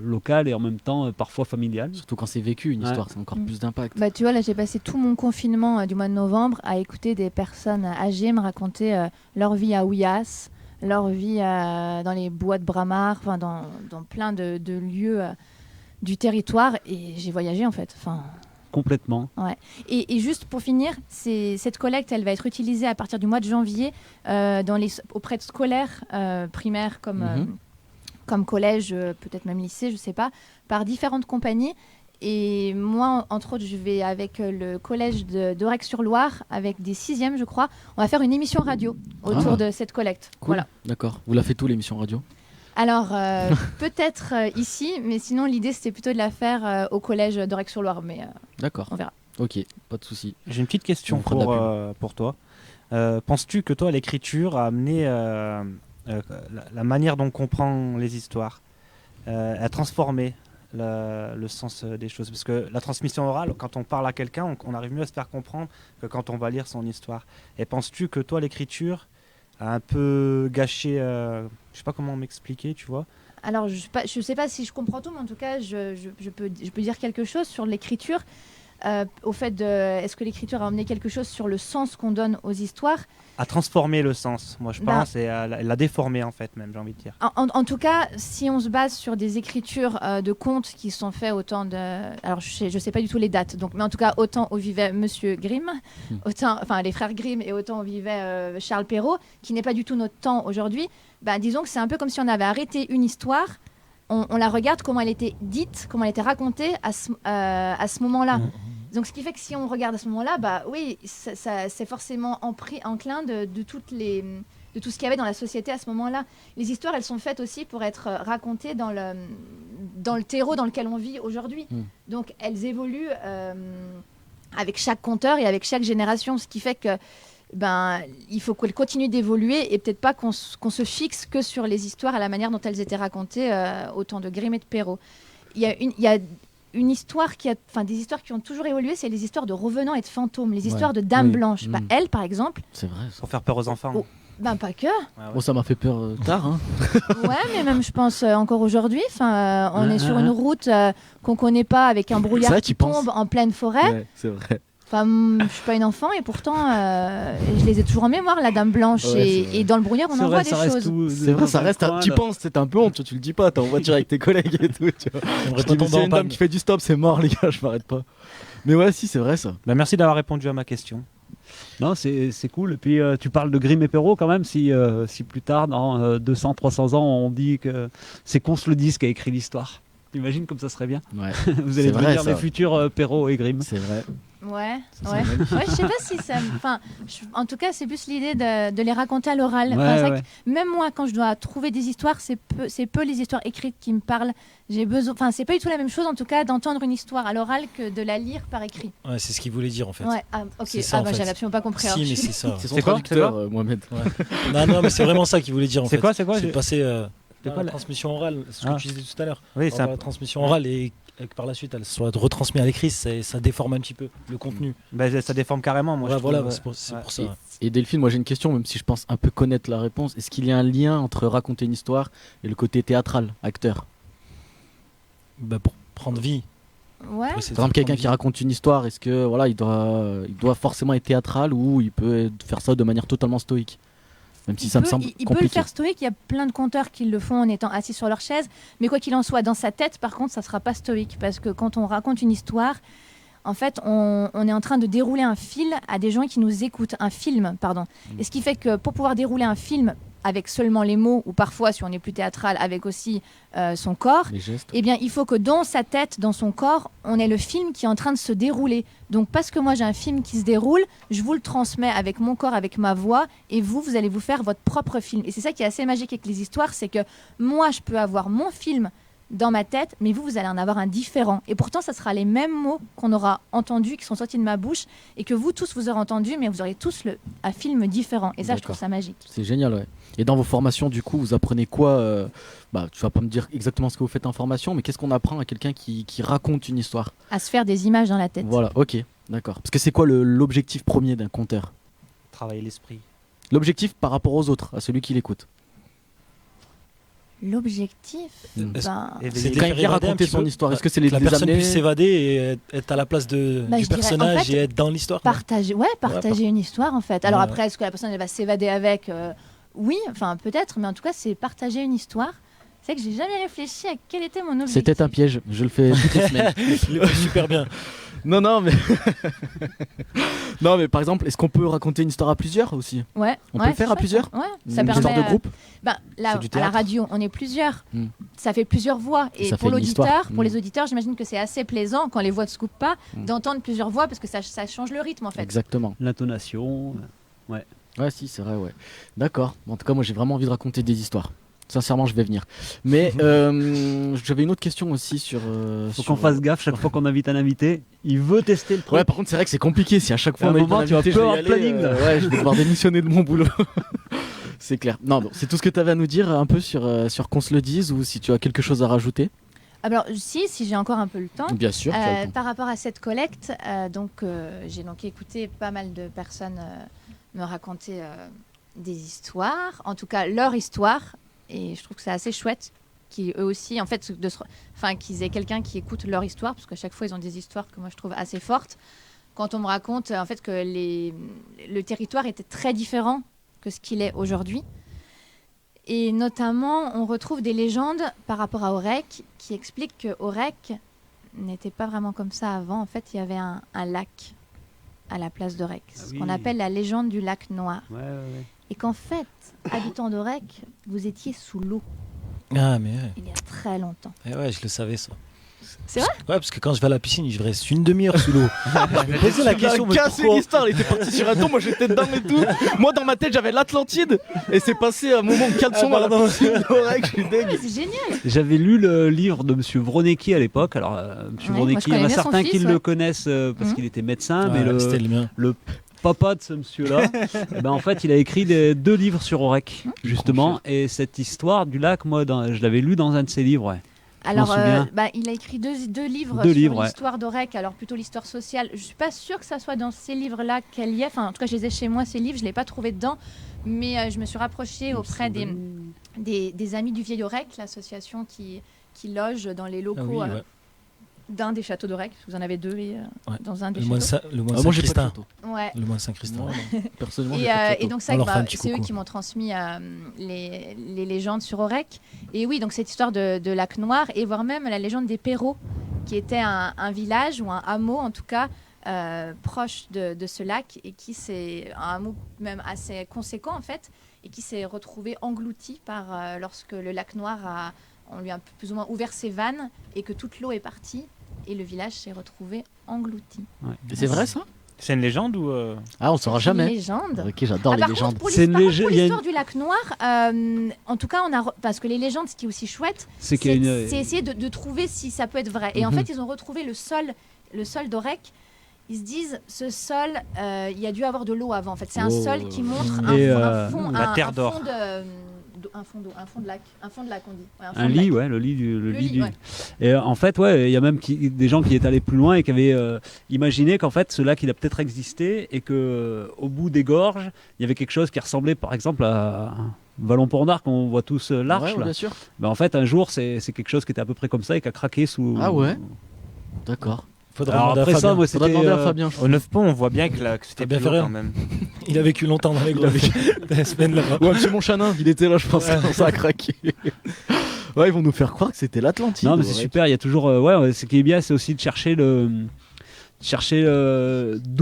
locale et en même temps parfois familiale. Surtout quand c'est vécu, une histoire, c'est encore plus d'impact. Bah, tu vois, là, j'ai passé tout mon confinement du mois de novembre à écouter des personnes âgées me raconter leur vie à Ouillas, leur vie dans les bois de Bramar, dans plein de lieux du territoire, et j'ai voyagé en fait. Complètement. Ouais. Et juste pour finir, cette collecte, elle va être utilisée à partir du mois de janvier auprès de scolaires primaires comme collège, peut-être même lycée, je sais pas, par différentes compagnies. Et moi, entre autres, je vais avec le collège d'Aurec-sur-Loire, avec des 6e, je crois. On va faire une émission radio autour de cette collecte. Cool. Voilà. D'accord. Vous la faites où, l'émission radio? Alors, peut-être ici, mais sinon, l'idée, c'était plutôt de la faire au collège d'Aurec-sur-Loire. Mais d'accord. On verra. Ok, pas de souci. J'ai une petite question pour toi. Penses-tu que toi, l'écriture a amené la manière dont on comprend les histoires, a transformé le sens des choses? Parce que la transmission orale, quand on parle à quelqu'un, on arrive mieux à se faire comprendre que quand on va lire son histoire. Et penses-tu que toi, l'écriture a un peu gâché, je sais pas comment m'expliquer, tu vois? Alors, je sais pas si je comprends tout, mais en tout cas, je peux dire quelque chose sur l'écriture. Au fait est-ce que l'écriture a amené quelque chose sur le sens qu'on donne aux histoires? À transformer le sens, moi je pense, et à la déformer en fait, même, j'ai envie de dire. En tout cas, si on se base sur des écritures de contes qui sont faits autant de... Alors je sais pas du tout les dates, mais en tout cas, autant où vivait Monsieur Grimm, les frères Grimm, et autant où vivait Charles Perrault, qui n'est pas du tout notre temps aujourd'hui, disons que c'est un peu comme si on avait arrêté une histoire, on la regarde comment elle était dite, comment elle était racontée à ce moment-là. Donc, ce qui fait que si on regarde à ce moment-là, oui, c'est forcément enclin de tout ce qu'il y avait dans la société à ce moment-là. Les histoires, elles sont faites aussi pour être racontées dans le terreau dans lequel on vit aujourd'hui. Donc, elles évoluent avec chaque conteur et avec chaque génération, ce qui fait que il faut qu'elles continuent d'évoluer et peut-être pas qu'on se fixe que sur les histoires à la manière dont elles étaient racontées au temps de Grimm et de Perrault. il y a une histoire des histoires qui ont toujours évolué, c'est les histoires de revenants et de fantômes, les histoires de dames blanches. Bah, elle, par exemple. C'est vrai. Pour faire peur aux enfants. Oh, ben pas que. Bon, ça m'a fait peur tard. Hein. Ouais, mais même je pense encore aujourd'hui. On est sur une route qu'on connaît pas, avec un brouillard qui tombe en pleine forêt. Ouais, c'est vrai. Enfin, je suis pas une enfant et pourtant je les ai toujours en mémoire, la dame blanche, et dans le brouillard on en voit des choses. C'est vrai, ça reste. Tu penses, c'est un peu honte, tu le dis pas, t'es en voiture avec tes collègues et tout. Tu vois. J'aimerais une dame qui fait du stop, c'est mort les gars, je m'arrête pas. Mais ouais, si, c'est vrai ça. Bah, merci d'avoir répondu à ma question. Non, c'est cool. Et puis tu parles de Grimm et Perrault quand même. Si plus tard, dans 200-300 ans, on dit que c'est Conce-le-Dise qui a écrit l'histoire. T'imagines comme ça serait bien. Ouais. Vous allez devenir les futurs Perrault et Grimm. C'est vrai. Ouais, je sais pas si ça. En tout cas, c'est plus l'idée de les raconter à l'oral. Même moi, quand je dois trouver des histoires, c'est peu les histoires écrites qui me parlent. J'ai besoin. Enfin, c'est pas du tout la même chose, en tout cas, d'entendre une histoire à l'oral que de la lire par écrit. Ouais, c'est ce qu'il voulait dire en fait. Ouais, ok. J'avais absolument pas compris. Si, mais c'est ça. C'est son traducteur, Mohamed. Ouais. Non, mais c'est vraiment ça qu'il voulait dire en fait. C'est quoi C'est passer la transmission orale, ce que tu disais tout à l'heure. Oui, c'est la transmission orale et que par la suite elle soit retransmise à l'écrit, ça déforme un petit peu le contenu. Ça déforme carrément, moi. C'est pour ça. Et Delphine, moi j'ai une question, même si je pense un peu connaître la réponse. Est-ce qu'il y a un lien entre raconter une histoire et le côté théâtral, acteur? Pour prendre vie. Ouais. Par exemple, quelqu'un qui raconte une histoire, est-ce que il doit forcément être théâtral ou il peut faire ça de manière totalement stoïque? Même si ça me semble compliqué. Il peut le faire stoïque, il y a plein de conteurs qui le font en étant assis sur leur chaise, mais quoi qu'il en soit, dans sa tête, par contre, ça ne sera pas stoïque, parce que quand on raconte une histoire, en fait, on est en train de dérouler un fil à des gens qui nous écoutent, un film, pardon. Et ce qui fait que pour pouvoir dérouler un film avec seulement les mots, ou parfois, si on est plus théâtral, avec aussi son corps, eh bien, il faut que dans sa tête, dans son corps, on ait le film qui est en train de se dérouler. Donc, parce que moi, j'ai un film qui se déroule, je vous le transmets avec mon corps, avec ma voix, et vous allez vous faire votre propre film. Et c'est ça qui est assez magique avec les histoires, c'est que moi, je peux avoir mon film dans ma tête, mais vous allez en avoir un différent. Et pourtant, ça sera les mêmes mots qu'on aura entendus, qui sont sortis de ma bouche, et que vous tous, vous aurez entendu, mais vous aurez tous un film différent. Et ça, je trouve ça magique. C'est génial, ouais. Et dans vos formations, du coup, vous apprenez quoi tu vas pas me dire exactement ce que vous faites en formation, mais qu'est-ce qu'on apprend à quelqu'un qui raconte une histoire? À se faire des images dans la tête. Voilà, ok, d'accord. Parce que c'est quoi l'objectif premier d'un conteur? Travailler l'esprit. L'objectif par rapport aux autres, à celui qui l'écoute. L'objectif, c'est quand il vient raconter son histoire. Est-ce que c'est que la personne puisse s'évader et être à la place du personnage, en fait, et être dans l'histoire? Partager une histoire en fait. Alors après, est-ce que la personne elle va s'évader avec oui, enfin peut-être, mais en tout cas, c'est partager une histoire. C'est que j'ai jamais réfléchi à quel était mon objectif. C'était un piège, je le fais toutes les semaines. Il le fait super bien. Non, mais non, mais par exemple, est-ce qu'on peut raconter une histoire à plusieurs aussi? Ouais. On peut le faire à plusieurs? Ouais. Ça permet histoire de groupe. Là, à la radio, on est plusieurs. Ça fait plusieurs voix. Et pour l'auditeur, pour les auditeurs, j'imagine que c'est assez plaisant quand les voix ne se coupent pas d'entendre plusieurs voix parce que ça change le rythme en fait. Exactement. L'intonation. Ouais. Ouais, si, c'est vrai, ouais. D'accord. En tout cas, moi, j'ai vraiment envie de raconter des histoires. Sincèrement, je vais venir. Mais j'avais une autre question aussi sur. Faut qu'on fasse gaffe chaque fois qu'on invite un invité. Il veut tester le truc. Ouais, par contre, c'est vrai que c'est compliqué. Si à chaque fois on invite un invité, je vais y aller, planning, ouais, je vais devoir démissionner de mon boulot. C'est clair. Non, bon, c'est tout ce que tu avais à nous dire un peu sur qu'on se le dise, ou si tu as quelque chose à rajouter. Alors si j'ai encore un peu le temps. Bien sûr. Par rapport à cette collecte, j'ai écouté pas mal de personnes me raconter des histoires, en tout cas leur histoire. Et je trouve que c'est assez chouette qu'ils eux aussi, en fait, qu'ils aient quelqu'un qui écoute leur histoire, parce qu'à chaque fois, ils ont des histoires que moi, je trouve assez fortes. Quand on me raconte, en fait, que le territoire était très différent que ce qu'il est aujourd'hui. Et notamment, on retrouve des légendes par rapport à Aurec qui expliquent que Aurec n'était pas vraiment comme ça avant. En fait, il y avait un lac à la place d'Aurec, ce qu'on appelle la légende du lac noir. Ouais. Et qu'en fait, habitants d'Aurec, vous étiez sous l'eau. Ah, mais il y a très longtemps. Et ouais, je le savais ça. C'est vrai? Ouais, parce que quand je vais à la piscine, je reste une demi-heure sous l'eau. Je me posais la question, mais cassé l'histoire, il était parti sur un ton, moi j'étais dedans et tout. Moi dans ma tête j'avais l'Atlantide et c'est passé à un moment caleçon à la piscine d'Aurec, je suis dingue. C'est génial. J'avais lu le livre de Monsieur Vronecki à l'époque. Alors Monsieur Vronecki, il y en a certains qui le connaissent parce qu'il était médecin, mais le papa de ce monsieur-là, en fait, il a écrit 2 livres sur Aurec, justement. Et cette histoire du lac, moi, je l'avais lu dans un de ses livres. Ouais. Alors, il a écrit deux livres sur l'histoire d'Aurec, alors plutôt l'histoire sociale. Je ne suis pas sûre que ça soit dans ces livres-là qu'elle y est. Enfin, en tout cas, je les ai chez moi, ces livres. Je ne l'ai pas trouvé dedans. Mais je me suis rapprochée auprès des Amis du Vieil Aurec, l'association qui loge dans les locaux d'un des châteaux d'Aurec. Vous en avez deux dans un des châteaux. Le moine Saint-Christin. Ouais. Le moine Saint-Christin. Personnellement, et donc ça, c'est eux qui m'ont transmis les légendes sur Aurec. Et oui, donc cette histoire de lac noir, et voire même la légende des Perrots, qui était un village ou un hameau en tout cas proche de ce lac, et qui c'est un hameau même assez conséquent en fait, et qui s'est retrouvé englouti par lorsque le lac noir on lui a plus ou moins ouvert ses vannes et que toute l'eau est partie et le village s'est retrouvé englouti. Ouais. C'est vrai ça ? C'est une légende ou Ah, on saura jamais. C'est une légende. Ok, j'adore les légendes. Pour l'histoire du lac Noir, en tout cas, parce que les légendes, ce qui est aussi chouette, c'est essayer de trouver si ça peut être vrai. Et en fait, ils ont retrouvé le sol d'Aurec. Ils se disent, ce sol, il y a dû avoir de l'eau avant. En fait, c'est un sol qui montre un fond, la terre d'or. Un fond de lac, on dit. Ouais, le lit du. Ouais. Et en fait, il y a même des gens qui étaient allés plus loin et qui avaient imaginé qu'en fait, ce lac, il a peut-être existé et que au bout des gorges, il y avait quelque chose qui ressemblait, par exemple, à Vallon-Pont d'Arc, on voit tous l'arche. Ouais, bien sûr. Ben, en fait, un jour, c'est quelque chose qui était à peu près comme ça et qui a craqué sous. Ah ouais. D'accord. Alors après ça, moi, c'était demander à Fabien. Au 9 ponts, on voit bien que c'était bien plus fait haut quand même. Il a vécu longtemps dans les grottes. Des semaines là-bas. Ouais, monsieur Monchanin, il était là, je pense, quand ça a craqué. Ouais, ils vont nous faire croire que c'était l'Atlantide. Non, mais c'est super. Il y a toujours. Ce qui est bien, c'est aussi de chercher d'où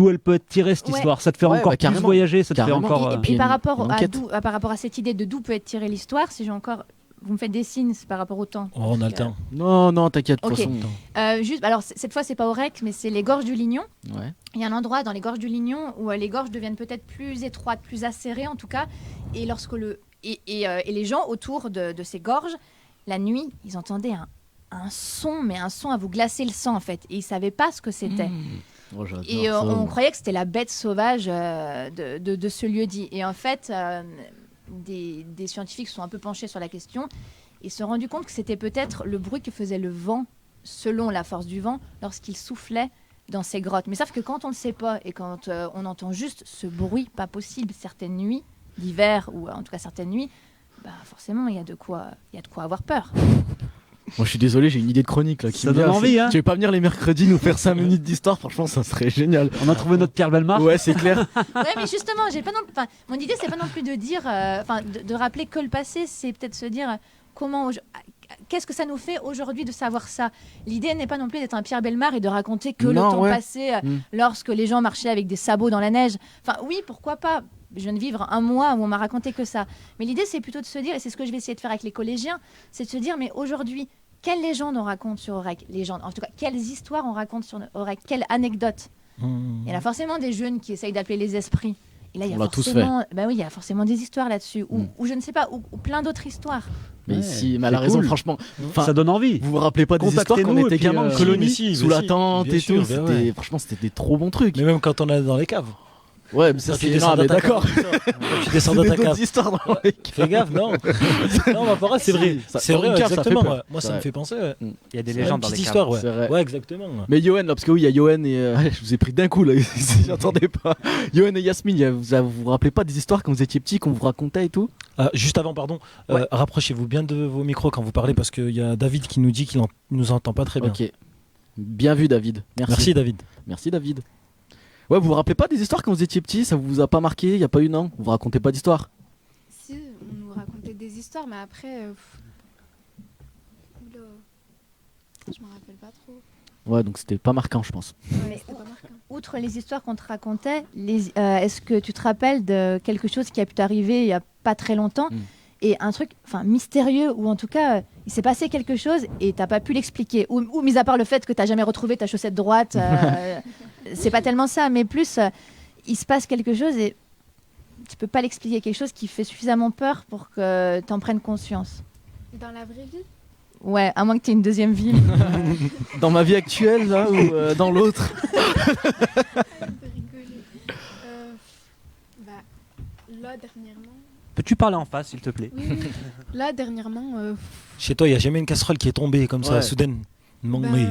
elle peut être tirée cette histoire. Ça te fait encore plus voyager. Ça te fait encore. Et puis par rapport à cette idée de d'où peut être tirée l'histoire, si j'ai encore. Vous me faites des signes, c'est par rapport au temps. Oh, on a le temps. Non, t'inquiète. Okay. Juste, alors cette fois, c'est pas Aurec, mais c'est les gorges du Lignon. Ouais. Il y a un endroit dans les gorges du Lignon où les gorges deviennent peut-être plus étroites, plus acérées en tout cas. Et lorsque les gens autour de ces gorges, la nuit, ils entendaient un son à vous glacer le sang en fait. Et ils savaient pas ce que c'était. Oh, et on croyait que c'était la bête sauvage de ce lieu dit. Et en fait. Des scientifiques se sont un peu penchés sur la question et se sont rendus compte que c'était peut-être le bruit que faisait le vent, selon la force du vent, lorsqu'il soufflait dans ces grottes. Mais sauf que quand on ne le sait pas et quand on entend juste ce bruit pas possible certaines nuits, d'hiver ou en tout cas certaines nuits, forcément il y a de quoi avoir peur. Moi je suis désolé, j'ai une idée de chronique là qui ça donne envie. Tu veux pas venir les mercredis nous faire 5 minutes d'histoire? Franchement, ça serait génial. On a trouvé notre Pierre Bellemare. Ouais, c'est clair. Ouais, mais justement, mon idée c'est pas non plus de dire, de rappeler que le passé, c'est peut-être se dire qu'est-ce que ça nous fait aujourd'hui de savoir ça. L'idée n'est pas non plus d'être un Pierre Bellemare et de raconter que le temps passé lorsque les gens marchaient avec des sabots dans la neige. Enfin oui, pourquoi pas. Je viens de vivre un mois où on m'a raconté que ça. Mais l'idée, c'est plutôt de se dire, et c'est ce que je vais essayer de faire avec les collégiens, c'est de se dire, mais aujourd'hui, quelles légendes on raconte sur Aurec? En tout cas, quelles histoires on raconte sur Aurec? Quelles anecdotes? Il y en a forcément des jeunes qui essayent d'appeler les esprits. Et là, il y a forcément des histoires là-dessus. Ou je ne sais pas, ou plein d'autres histoires. Mais elle a raison, franchement. Ça donne envie. Vous vous rappelez pas des histoires quand on était gamin de colonie, sous la tente et tout. Franchement, c'était des trop bons trucs. Mais même quand on est dans les caves. Ouais, mais ça c'est mais d'accord. Tu descends dans ta cave. Histoires dans Fais gaffe, non. Non, mais c'est vrai. C'est vrai, exactement. Moi, ça me fait penser. Il y a des légendes dans les caves. Histoire, ouais, exactement. Mais Yoann, là, parce que oui, il y a Yoann et je vous ai pris d'un coup là, j'attendais pas. Yoann et Yasmine, vous vous rappelez pas des histoires quand vous étiez petits, qu'on vous racontait et tout? Juste avant, pardon, rapprochez-vous bien de vos micros quand vous parlez parce qu'il y a David qui nous dit qu'il nous entend pas très bien. Ok. Bien vu, David. Merci, David. Merci, David. Ouais, vous vous rappelez pas des histoires quand vous étiez petit? Ça vous a pas marqué? Y a pas eu, non? Vous racontez pas d'histoires? Si, on nous racontait des histoires, mais après... Oula... Je m'en rappelle pas trop. Ouais, donc c'était pas marquant, je pense. Ouais, c'était pas marquant. Outre les histoires qu'on te racontait, est-ce que tu te rappelles de quelque chose qui a pu t'arriver il y a pas très longtemps et un truc mystérieux, ou en tout cas il s'est passé quelque chose et t'as pas pu l'expliquer, ou mis à part le fait que t'as jamais retrouvé ta chaussette droite, c'est pas tellement ça, mais plus il se passe quelque chose et tu peux pas l'expliquer, quelque chose qui fait suffisamment peur pour que t'en prennes conscience. Dans la vraie vie? Ouais, à moins que t'aies une deuxième vie. Dans ma vie actuelle là, ou dans l'autre? Un peu rigoler. Là dernièrement, Peux-tu parler en face, s'il te plaît? Oui, oui. Là, dernièrement, Chez toi, il n'y a jamais une casserole qui est tombée comme ça, Ouais. soudaine. Non, ben, mais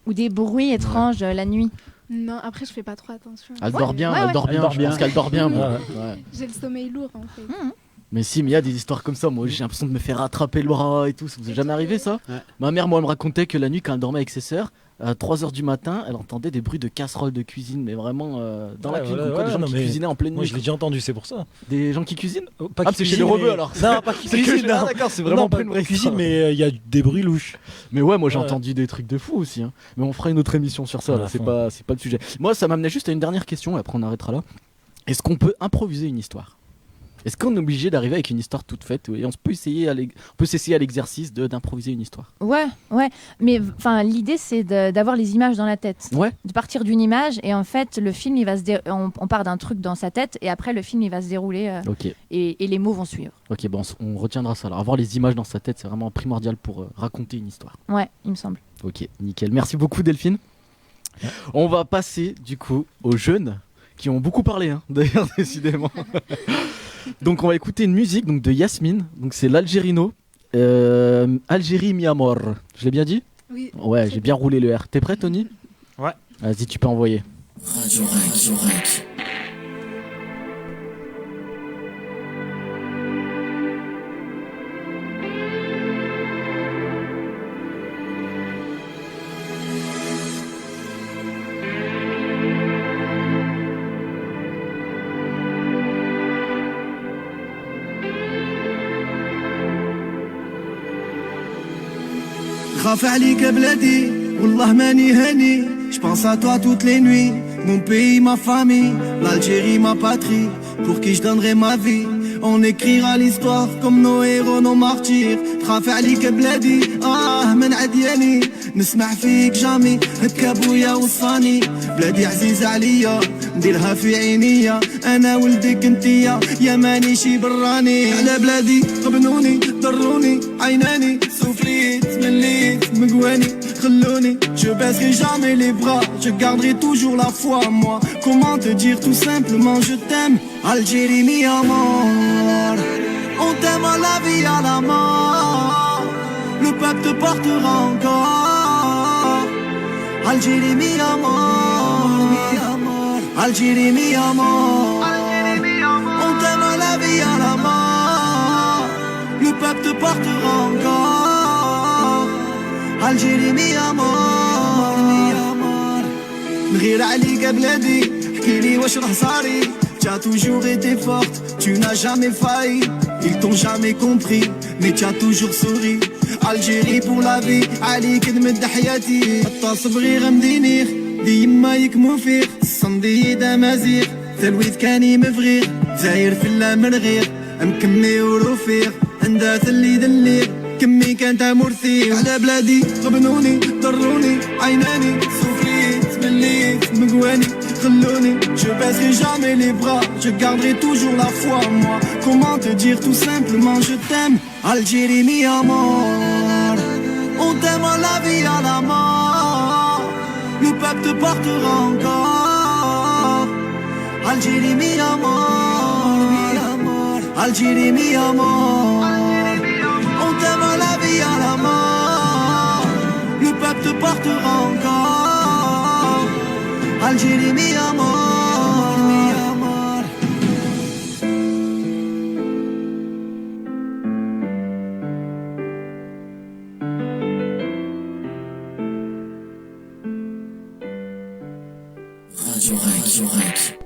Ou des bruits étranges la nuit. non, après, je fais pas trop attention. Elle dort bien, ouais, elle ouais. dort bien. Elle dort Je bien. pense qu'elle dort bien, moi. Ouais. Ouais. J'ai le sommeil lourd, en fait. Mais si, mais il y a des histoires comme ça. Moi, j'ai l'impression de me faire rattraper le bras et tout. Ça vous est jamais arrivé, ça? Ouais. Ma mère, moi, elle me racontait que la nuit, quand elle dormait avec ses sœurs, à 3h du matin, elle entendait des bruits de casseroles de cuisine, mais vraiment dans la Ouais, cuisine. ouais, Quoi, des ouais, gens non, qui mais cuisinaient en pleine moi, nuit. je l'ai déjà entendu, c'est pour ça. Des gens qui cuisinent? Pas Ah, qui c'est chez les cuisinent, rebeux mais- alors. Non, pas qui C'est que cuisinent, ah, non. d'accord, c'est vraiment Non, pas pas une vraie cuisine, histoire. mais il y a des bruits louches. Mais ouais, moi j'ai Ouais. entendu des trucs de fou aussi. Hein. Mais on fera une autre émission sur ça. À Là. la C'est fin. pas le sujet. Moi, ça m'amenait juste à une dernière question. Et après, on arrêtera là. Est-ce qu'on peut improviser une histoire? Est-ce qu'on est obligé d'arriver avec une histoire toute faite et on peut essayer on peut s'essayer à l'exercice d'improviser une histoire? Ouais, ouais. Mais enfin, l'idée, c'est d'avoir les images dans la tête. Ouais. De partir d'une image et en fait, le film, il va on part d'un truc dans sa tête et après, le film, il va se dérouler Ok. et les mots vont suivre. Ok, bon, on retiendra ça. Alors, avoir les images dans sa tête, c'est vraiment primordial pour raconter une histoire. Ouais, il me semble. Ok, nickel. Merci beaucoup, Delphine. Ouais. On va passer du coup aux jeunes qui ont beaucoup parlé, hein, d'ailleurs, décidément. Donc, on va écouter une musique donc, de Yasmine. Donc, c'est l'Algérino. Algérie mi amor. Je l'ai bien dit? Oui. Ouais, j'ai bien roulé le R. T'es prêt, Tony? Ouais. Vas-y, tu peux envoyer. Radio Rec. خاف عليك بلادي والله ماني هاني Je pense à toi toutes les nuits Mon pays, ma famille L'Algérie, ma patrie Pour qui je donnerai ma vie On écrira l'histoire comme nos héros, nos martyrs خاف عليك بلادي من عدياني نسمع فيك جامي هكا بويا وصاني بلادي عزيزة عليا نديرها في عينيا انا ولدك انتيا يا ماني شي براني على بلادي غبنوني ضروني عيناني سوفليت مليت مقواني خلوني je baisserai jamais les bras je garderai toujours la foi moi comment te dire tout simplement je t'aime Algérie mi amor on t'aime à la vie à la mort le peuple te portera encore Algérie mi amor Algérie mi amor on t'aime à la vie à la mort le peuple te portera encore Algérie mi amor نغير عليك بلادي احكيلي واش راه صاري Tu as toujours été forte, tu n'as jamais failli Ils t'ont jamais compris, mais tu as toujours souri Algérie pour la vie, عليك نمد حياتي التصبغي غمدينير ديما يكمو فيك الصنديد امازيغ ثلويت كاني مفغير زاير في اللامرغير مكمي ورفيق عندها ثلي دليق كمي كانت مرثي على بلادي غبنوني ضروني عيناني سوفليت مليت مقواني خلوني je baisserai jamais les bras je garderai toujours la foi moi comment te dire tout simplement je t'aime Algérie mi amor on t'aime à la vie à la mort le peuple te portera encore Algérie mi amor Algérie mi amor on t'aime à la vie à la mort le peuple te portera encore Algérie mi amor Radio Rec.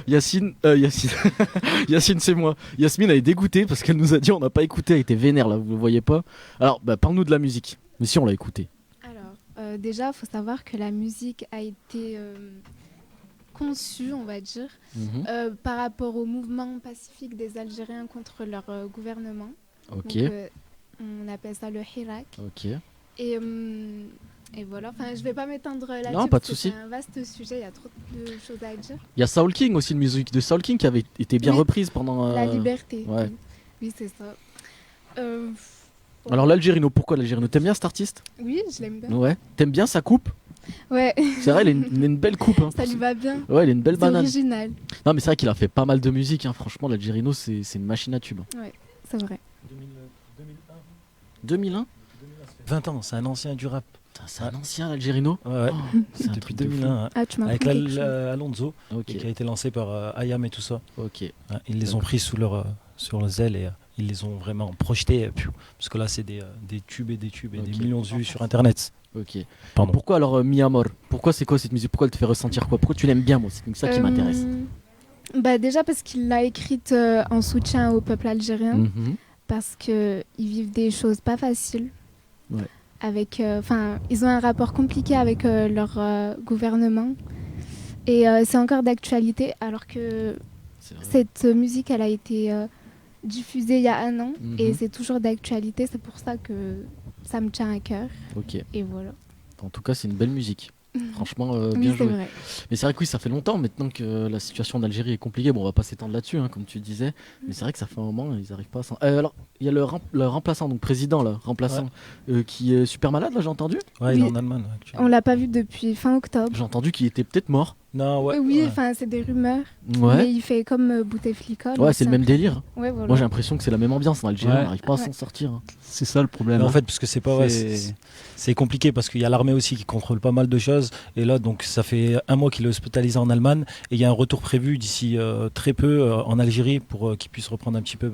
Yacine, Yacine c'est moi. Yasmine elle est dégoûtée parce qu'elle nous a dit on n'a pas écouté, elle était vénère là, vous le voyez pas. Alors parle-nous de la musique. Mais si on l'a écouté. Alors, déjà, il faut savoir que la musique a été conçue, on va dire, par rapport au mouvement pacifique des Algériens contre leur gouvernement. Ok. Donc, on appelle ça le Hirak. Ok. Et voilà, enfin, je vais pas m'étendre là-dessus. Non, pas de parce que souci. C'est un vaste sujet, il y a trop de choses à dire. Il y a Soul King aussi, une musique de Soul King qui avait été bien Oui. reprise pendant. La liberté. Ouais. Oui, c'est ça. Alors l'Algérino, pourquoi l'Algérino? T'aimes bien cet artiste? Oui, je l'aime bien. Ouais. T'aimes bien sa coupe? Ouais. C'est vrai, il a une belle coupe. Hein. Ça lui va bien. Ouais, il a une belle banane. C'est original. Non, mais c'est vrai qu'il a fait pas mal de musique. Hein. Franchement, l'Algerino, c'est une machine à tube. Ouais, c'est vrai. 2001 20 ans, c'est un ancien du rap. C'est un ancien l'Algerino. Ouais, c'est depuis 2001. Ah, tu m'as avec Alonso, qui a été lancé par Ayam et tout ça. Ok. Ils les ont pris sur leur aile et ils les ont vraiment projetés. Parce que là, c'est des tubes et des tubes et des millions de vues sur Internet. Ok. Pardon. Pourquoi alors Mi Amor? Pourquoi c'est quoi cette musique? Pourquoi elle te fait ressentir quoi? Pourquoi tu l'aimes bien, moi? C'est ça qui m'intéresse. Bah déjà parce qu'il l'a écrite en soutien au peuple algérien. Parce qu'ils vivent des choses pas faciles. Ouais. Avec, ils ont un rapport compliqué avec leur gouvernement. Et c'est encore d'actualité alors que cette musique, elle a été diffusée il y a un an. Et c'est toujours d'actualité. C'est pour ça que ça me tient à cœur. Ok. Et voilà. En tout cas, c'est une belle musique. Franchement, oui, bien joué. Vrai. Mais c'est vrai que oui, ça fait longtemps maintenant que la situation en Algérie est compliquée. Bon, on va pas s'étendre là-dessus, hein, comme tu disais. Mais c'est vrai que ça fait un moment, ils n'arrivent pas à s'en... alors, il y a le remplaçant, donc président, là, qui est super malade, là, j'ai entendu. Ouais, il est en Allemagne. On l'a pas vu depuis fin octobre. J'ai entendu qu'il était peut-être mort. Non, ouais. Oui, c'est des rumeurs. Ouais. Mais il fait comme Bouteflika. Ouais, c'est le même délire. Ouais, voilà. Moi, j'ai l'impression que c'est la même ambiance en Algérie. On n'arrive pas à s'en sortir. Hein. C'est ça le problème. Mais en fait, parce que c'est pas vrai. C'est compliqué parce qu'il y a l'armée aussi qui contrôle pas mal de choses. Et là, donc, ça fait un mois qu'il est hospitalisé en Allemagne. Et il y a un retour prévu d'ici très peu en Algérie pour qu'il puisse reprendre un petit peu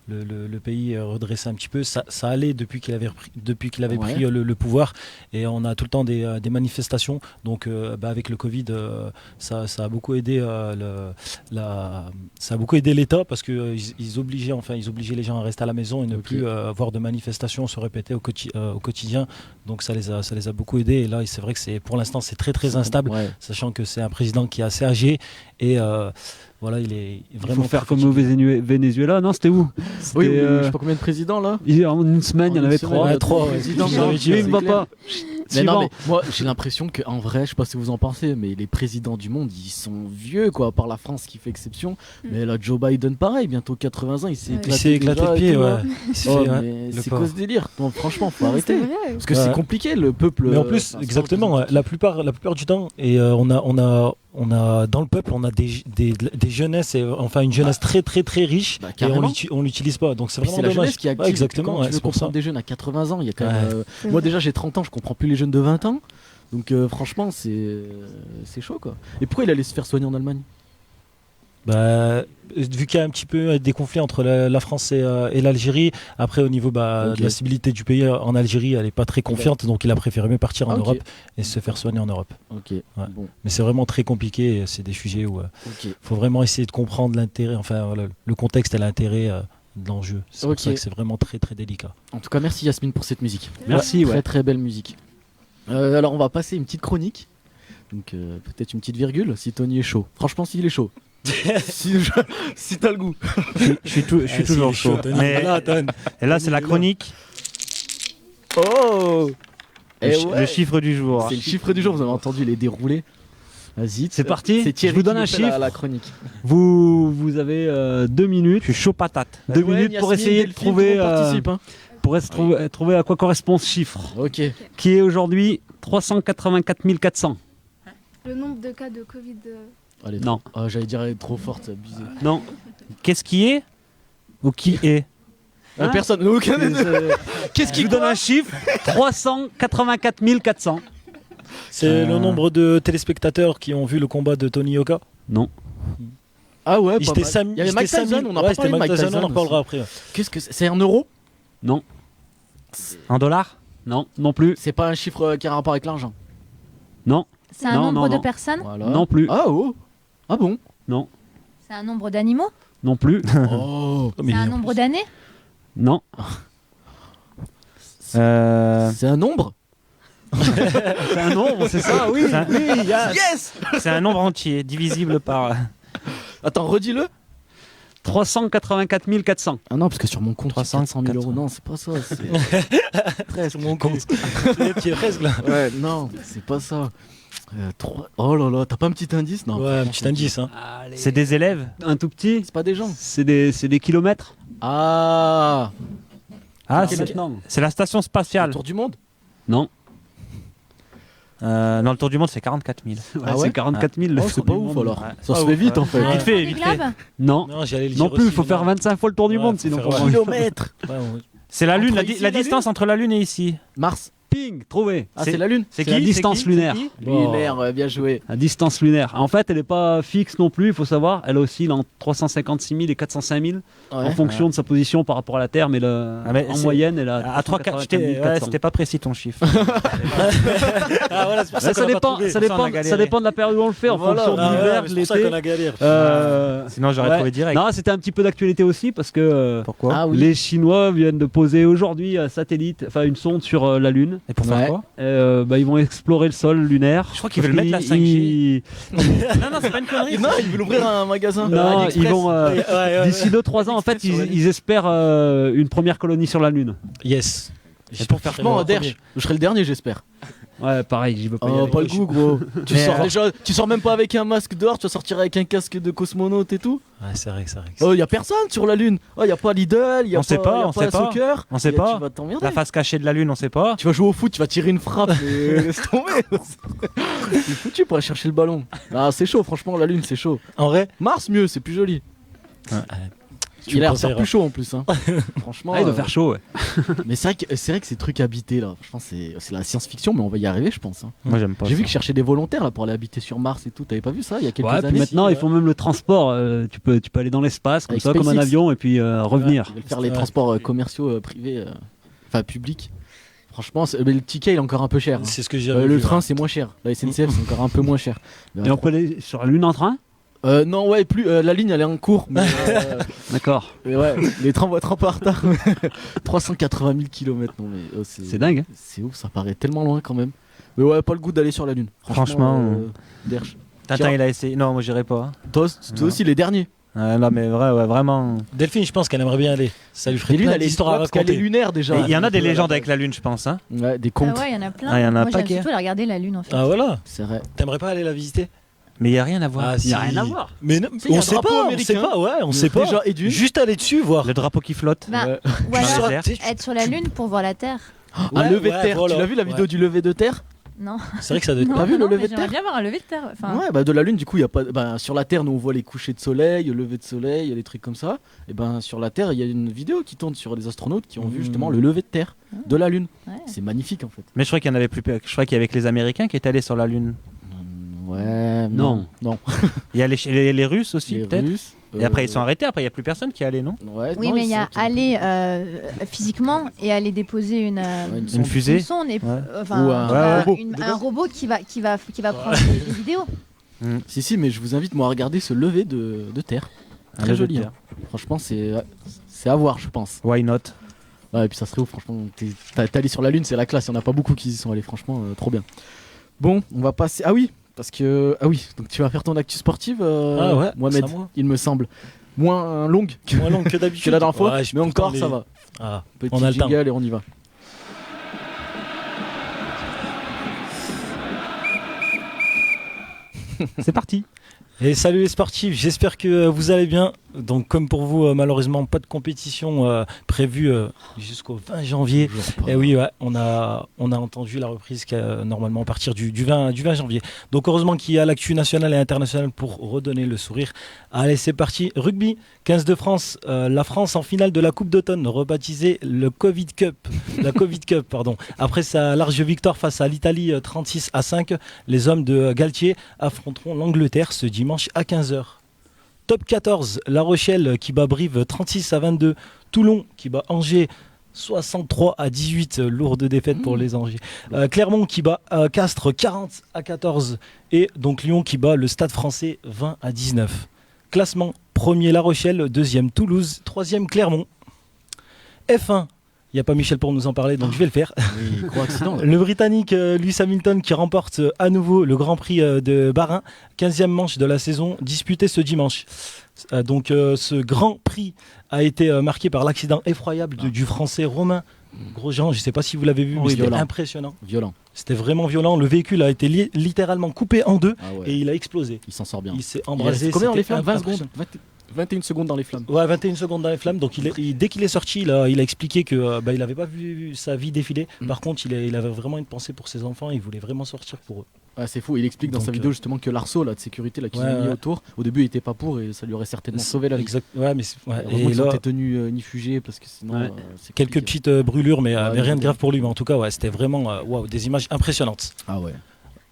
le pays, redresser un petit peu. Ça allait depuis qu'il avait pris le pouvoir. Et on a tout le temps des manifestations. Donc, avec le Covid, ça a beaucoup aidé ça a beaucoup aidé l'État parce que ils obligeaient les gens à rester à la maison et ne plus avoir de manifestations se répéter au quotidien. Donc ça les a beaucoup aidés. Et là, c'est vrai que pour l'instant, c'est très très instable, sachant que c'est un président qui est assez âgé et voilà, il est vraiment. Il faut faire comme au Venezuela, non? C'était où? Oui, je sais pas combien de présidents là. En une semaine, il y en avait 3. 3 présidents. Il ne va pas. Mais non, mais moi j'ai l'impression qu'en vrai, je sais pas ce que vous en pensez, mais les présidents du monde ils sont vieux quoi, à part la France qui fait exception. Mais là, Joe Biden, pareil, bientôt 80 ans, il s'est éclaté le pied. C'est quoi ce délire? Donc, franchement, faut arrêter. Parce que c'est compliqué, le peuple. Mais en plus, exactement, la plupart du temps, et on a dans le peuple, on a des jeunesses, enfin une jeunesse très très très riche, et on l'utilise pas. Donc c'est vraiment dommage. La jeunesse qui active. Exactement. Tu veux comprendre des jeunes à 80 ans, il y a quand même. Moi déjà j'ai 30 ans, je comprends plus les jeunes de 20 ans. Donc franchement c'est chaud quoi. Et pourquoi il allait se faire soigner en Allemagne? Vu qu'il y a un petit peu des conflits entre la France et l'Algérie, après au niveau de la stabilité du pays en Algérie, elle n'est pas très confiante, donc il a préféré mieux partir en Europe et se faire soigner en Europe. Bon. Mais c'est vraiment très compliqué, c'est des sujets où il faut vraiment essayer de comprendre l'intérêt, le contexte et l'intérêt de l'enjeu. C'est pour ça que c'est vraiment très très délicat. En tout cas, merci Yasmine pour cette musique. Merci. Très très belle musique. Alors on va passer une petite chronique, donc peut-être une petite virgule, si Tony est chaud. Franchement, s'il est chaud. si t'as le goût. Je suis toujours chaud. Mais et là, c'est la chronique. Oh, le chiffre du jour. C'est le chiffre du jour, vous avez entendu les déroulés. Vas-y, c'est parti. C'est Thierry, je vous donne un chiffre. La chronique. Vous avez 2 minutes. Je suis chaud patate. 2 minutes pour essayer de trouver. Trouver à quoi correspond ce chiffre. Ok. Qui est aujourd'hui 384 400. Le nombre de cas de Covid. Non. J'allais dire elle est trop forte, c'est abusé. Non. Qu'est-ce qui est ou qui est personne. Aucun des deux. Qu'est-ce qui vous donne un chiffre 384 400. C'est le nombre de téléspectateurs qui ont vu le combat de Tony Yoka? Non. Ah ouais, il y avait Mike Tyson, on en parlera de Mike Tyson, on en reparlera après. Qu'est-ce que c'est en euros? Non. En dollars? Non, non plus. C'est pas un chiffre qui a un rapport avec l'argent? Non. C'est un nombre de personnes? Voilà. Non plus. Ah bon? Non. C'est un nombre d'animaux? Non plus. C'est un nombre d'années? Non. C'est un nombre? C'est un nombre, c'est ça, oui. Yes. C'est un nombre entier, divisible par... Attends, redis-le. 384 400. Ah non, parce que sur mon compte, 300 000 €. Non, c'est pas ça. C'est sur mon compte. C'est presque là. Ouais, non, c'est pas ça. Oh là là, t'as pas un petit indice? Non. Ouais, un petit indice. Hein. C'est des élèves? Un tout petit? C'est pas des gens. C'est des kilomètres? Ah, c'est la station spatiale. Autour du monde? Non. Dans le Tour du Monde, c'est 44 000. C'est 44 000 le c'est pas ouf alors. Ça se fait vite en fait. Vite fait, vite fait. Non, non plus, il faut faire 25 fois le Tour du monde sinon. Kilomètres. C'est la Lune, la distance entre la Lune et ici. Mars. Ping, trouvé. Ah, c'est la Lune. C'est la distance lunaire. Lunaire, bien joué. La distance lunaire. En fait, elle n'est pas fixe non plus, il faut savoir. Elle oscille entre 356 000 et 405 000 en fonction de sa position par rapport à la Terre, mais en moyenne, elle a. À 3-4, c'était pas précis ton chiffre. Ça dépend de la période où on le fait, en fonction de l'hiver, de l'été. Sinon, j'aurais trouvé direct. Non, c'était un petit peu d'actualité aussi parce que les Chinois viennent de poser aujourd'hui un satellite, enfin une sonde sur la Lune. Et pour faire quoi ils vont explorer le sol lunaire. Je crois qu'ils veulent mettre la 5G. Non, c'est pas une connerie. Non, ils veulent ouvrir un magasin. Non, ils vont d'ici 2-3 ans, en fait, ils espèrent une première colonie sur la Lune. Yes. Et pour faire je serai le dernier, j'espère. Ouais, pareil, j'y veux pas. Oh, pas le goût, gros. Tu sors même pas avec un masque dehors, tu vas sortir avec un casque de cosmonaute et tout. Ouais, c'est vrai. Oh, y a personne sur la Lune. Oh, y a pas Lidl, y a pas soccer. On sait pas. Tu vas t'emmerder. La face cachée de la Lune, on sait pas. Tu vas jouer au foot, tu vas tirer une frappe et laisse tomber. C'est foutu pour aller chercher le ballon. Ah, c'est chaud, franchement, la Lune, c'est chaud. En vrai, Mars, mieux, c'est plus joli. Il a l'air plus chaud en plus. Hein. Franchement. Il doit faire chaud, ouais. Mais c'est vrai que ces trucs habités là, franchement, c'est la science-fiction, mais on va y arriver, je pense. Hein. Moi, j'aime pas. J'ai vu qu'ils cherchaient des volontaires là pour aller habiter sur Mars et tout. T'avais pas vu ça il y a quelques années? Puis maintenant, ils font même le transport. Tu peux aller dans l'espace comme ça, comme un avion, et puis revenir. Ils veulent faire les transports commerciaux, privés, enfin publics. Franchement, mais le ticket il est encore un peu cher. Hein. C'est ce que j'ai Le train c'est moins cher. La SNCF c'est encore un peu moins cher. Et on peut aller sur la Lune en train? Non, ouais, plus la ligne elle est en cours. D'accord. Ouais, les trains vont être un peu en retard. 380 000 km, non mais c'est dingue. Hein. C'est ouf, ça paraît tellement loin quand même. Mais ouais, pas le goût d'aller sur la Lune. Franchement, Tintin il a essayé. Non, moi j'irai pas. Toi aussi les derniers. Là, mais vraiment. Delphine, je pense qu'elle aimerait bien aller. Ça lui ferait plein d'histoires à raconter. Parce qu'elle est lunaire déjà. Il y en a des légendes avec la Lune, je pense. Hein. Ouais, des contes. Ah ouais, il y en a plein. Moi, j'aime surtout regarder la Lune en fait. Ah voilà. C'est vrai. T'aimerais pas aller la visiter? Mais il n'y a rien à voir. Il n'y a rien à voir. Mais on sait pas, on sait pas. Juste aller dessus, voir. Le drapeau qui flotte. Ou alors être sur la Lune pour voir la Terre. Un lever de terre. Tu l'as vu la vidéo du lever de terre? Non. C'est vrai que ça doit être. T'as vu le lever de terre? J'aimerais bien voir un lever de terre. Ouais, bah de la Lune, du coup, il y a pas. Sur la Terre, nous on voit les couchers de soleil, le lever de soleil, il y a des trucs comme ça. Et ben sur la Terre, il y a une vidéo qui tourne sur des astronautes qui ont vu justement le lever de terre de la Lune. C'est magnifique en fait. Mais je crois qu'il y en avait plus. Je crois qu'il y avait que les Américains qui étaient allés sur la Lune. Ouais, non. Il y a les Russes aussi, peut-être. Et après, ils sont arrêtés. Après, il n'y a plus personne qui est allé, non? Oui, mais il y a aller physiquement et aller déposer une fusée, une sonde, un robot qui va prendre des vidéos. Si, mais je vous invite moi à regarder ce lever de terre. Très joli. Hein. Franchement, c'est à voir, je pense. Why not? Ouais, et puis ça serait ouf, franchement. T'es allé sur la Lune, c'est la classe. Il n'y en a pas beaucoup qui y sont allés, franchement, trop bien. Bon, on va passer. Ah oui, parce que donc tu vas faire ton actu sportive, Mohamed, il me semble. Moins longue que d'habitude. Que la dernière fois, mais encore ça va. Petit on a le temps et on y va. C'est parti. Et salut les sportifs, j'espère que vous allez bien. Donc comme pour vous, malheureusement, pas de compétition prévue jusqu'au 20 janvier. Et oui, on a entendu la reprise qui est normalement à partir du 20 janvier. Donc heureusement qu'il y a l'actu nationale et internationale pour redonner le sourire. Allez, c'est parti. Rugby, 15 de France. La France en finale de la Coupe d'automne, rebaptisée le Covid Cup. La Covid Cup, pardon. Après sa large victoire face à l'Italie 36-5, les hommes de Galtier affronteront l'Angleterre ce dimanche à 15h. Top 14, La Rochelle qui bat Brive 36-22, Toulon qui bat Angers 63-18, lourde défaite pour les Angers. Clermont qui bat Castres 40-14 et donc Lyon qui bat le Stade Français 20-19. Classement, premier La Rochelle, deuxième Toulouse, troisième Clermont. F1. Il n'y a pas Michel pour nous en parler, donc je vais le faire. Oui, gros accident. Le Britannique Lewis Hamilton qui remporte à nouveau le Grand Prix de Bahreïn, 15e manche de la saison, disputée ce dimanche. Donc ce Grand Prix a été marqué par l'accident effroyable du Français Romain Grosjean. Je ne sais pas si vous l'avez vu, mais c'était impressionnant. Violent. C'était vraiment violent. Le véhicule a été littéralement coupé en deux et il a explosé. Il s'en sort bien. Il s'est embrasé. Combien on les fait? 20 secondes. 21 secondes dans les flammes. Ouais, 21 secondes dans les flammes. Donc dès qu'il est sorti, il a expliqué que il n'avait pas vu sa vie défiler. Par contre, il avait vraiment une pensée pour ses enfants. Il voulait vraiment sortir pour eux. Ah, c'est fou. Il explique dans sa vidéo justement que l'arceau là, de sécurité qu'ils ont mis autour, au début, il était pas pour et ça lui aurait certainement sauvé la vie. Ouais, mais et là, tenu nifugé parce que sinon. Quelques petites brûlures, mais rien de grave pour lui. Mais en tout cas, c'était vraiment des images impressionnantes. Ah ouais.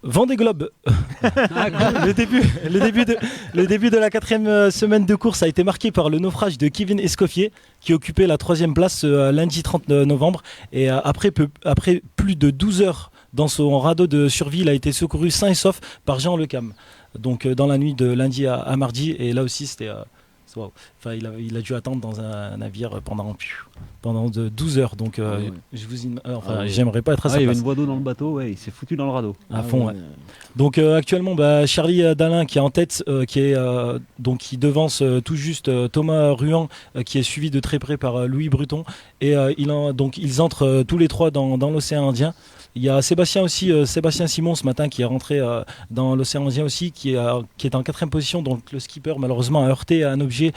Vendée Globe. le début de la 4e semaine de course a été marqué par le naufrage de Kevin Escoffier qui occupait la 3e place lundi 30 novembre. Et après plus de 12 heures dans son radeau de survie, il a été secouru sain et sauf par Jean Lecam. Donc dans la nuit de lundi à mardi. Et là aussi, c'était... Wow. Enfin, il a dû attendre dans un navire pendant 12 heures. Donc, j'aimerais pas être à sa place. Il y avait une voie d'eau dans le bateau, il s'est foutu dans le radeau. À fond, ouais. Donc, actuellement, Charlie Dalin qui est en tête, qui devance tout juste Thomas Ruan, qui est suivi de très près par Louis Bruton. Et ils entrent tous les trois dans l'océan Indien. Il y a Sébastien Simon ce matin qui est rentré dans l'océan Indien aussi, qui est en 4e position. Donc le skipper malheureusement a heurté à un objet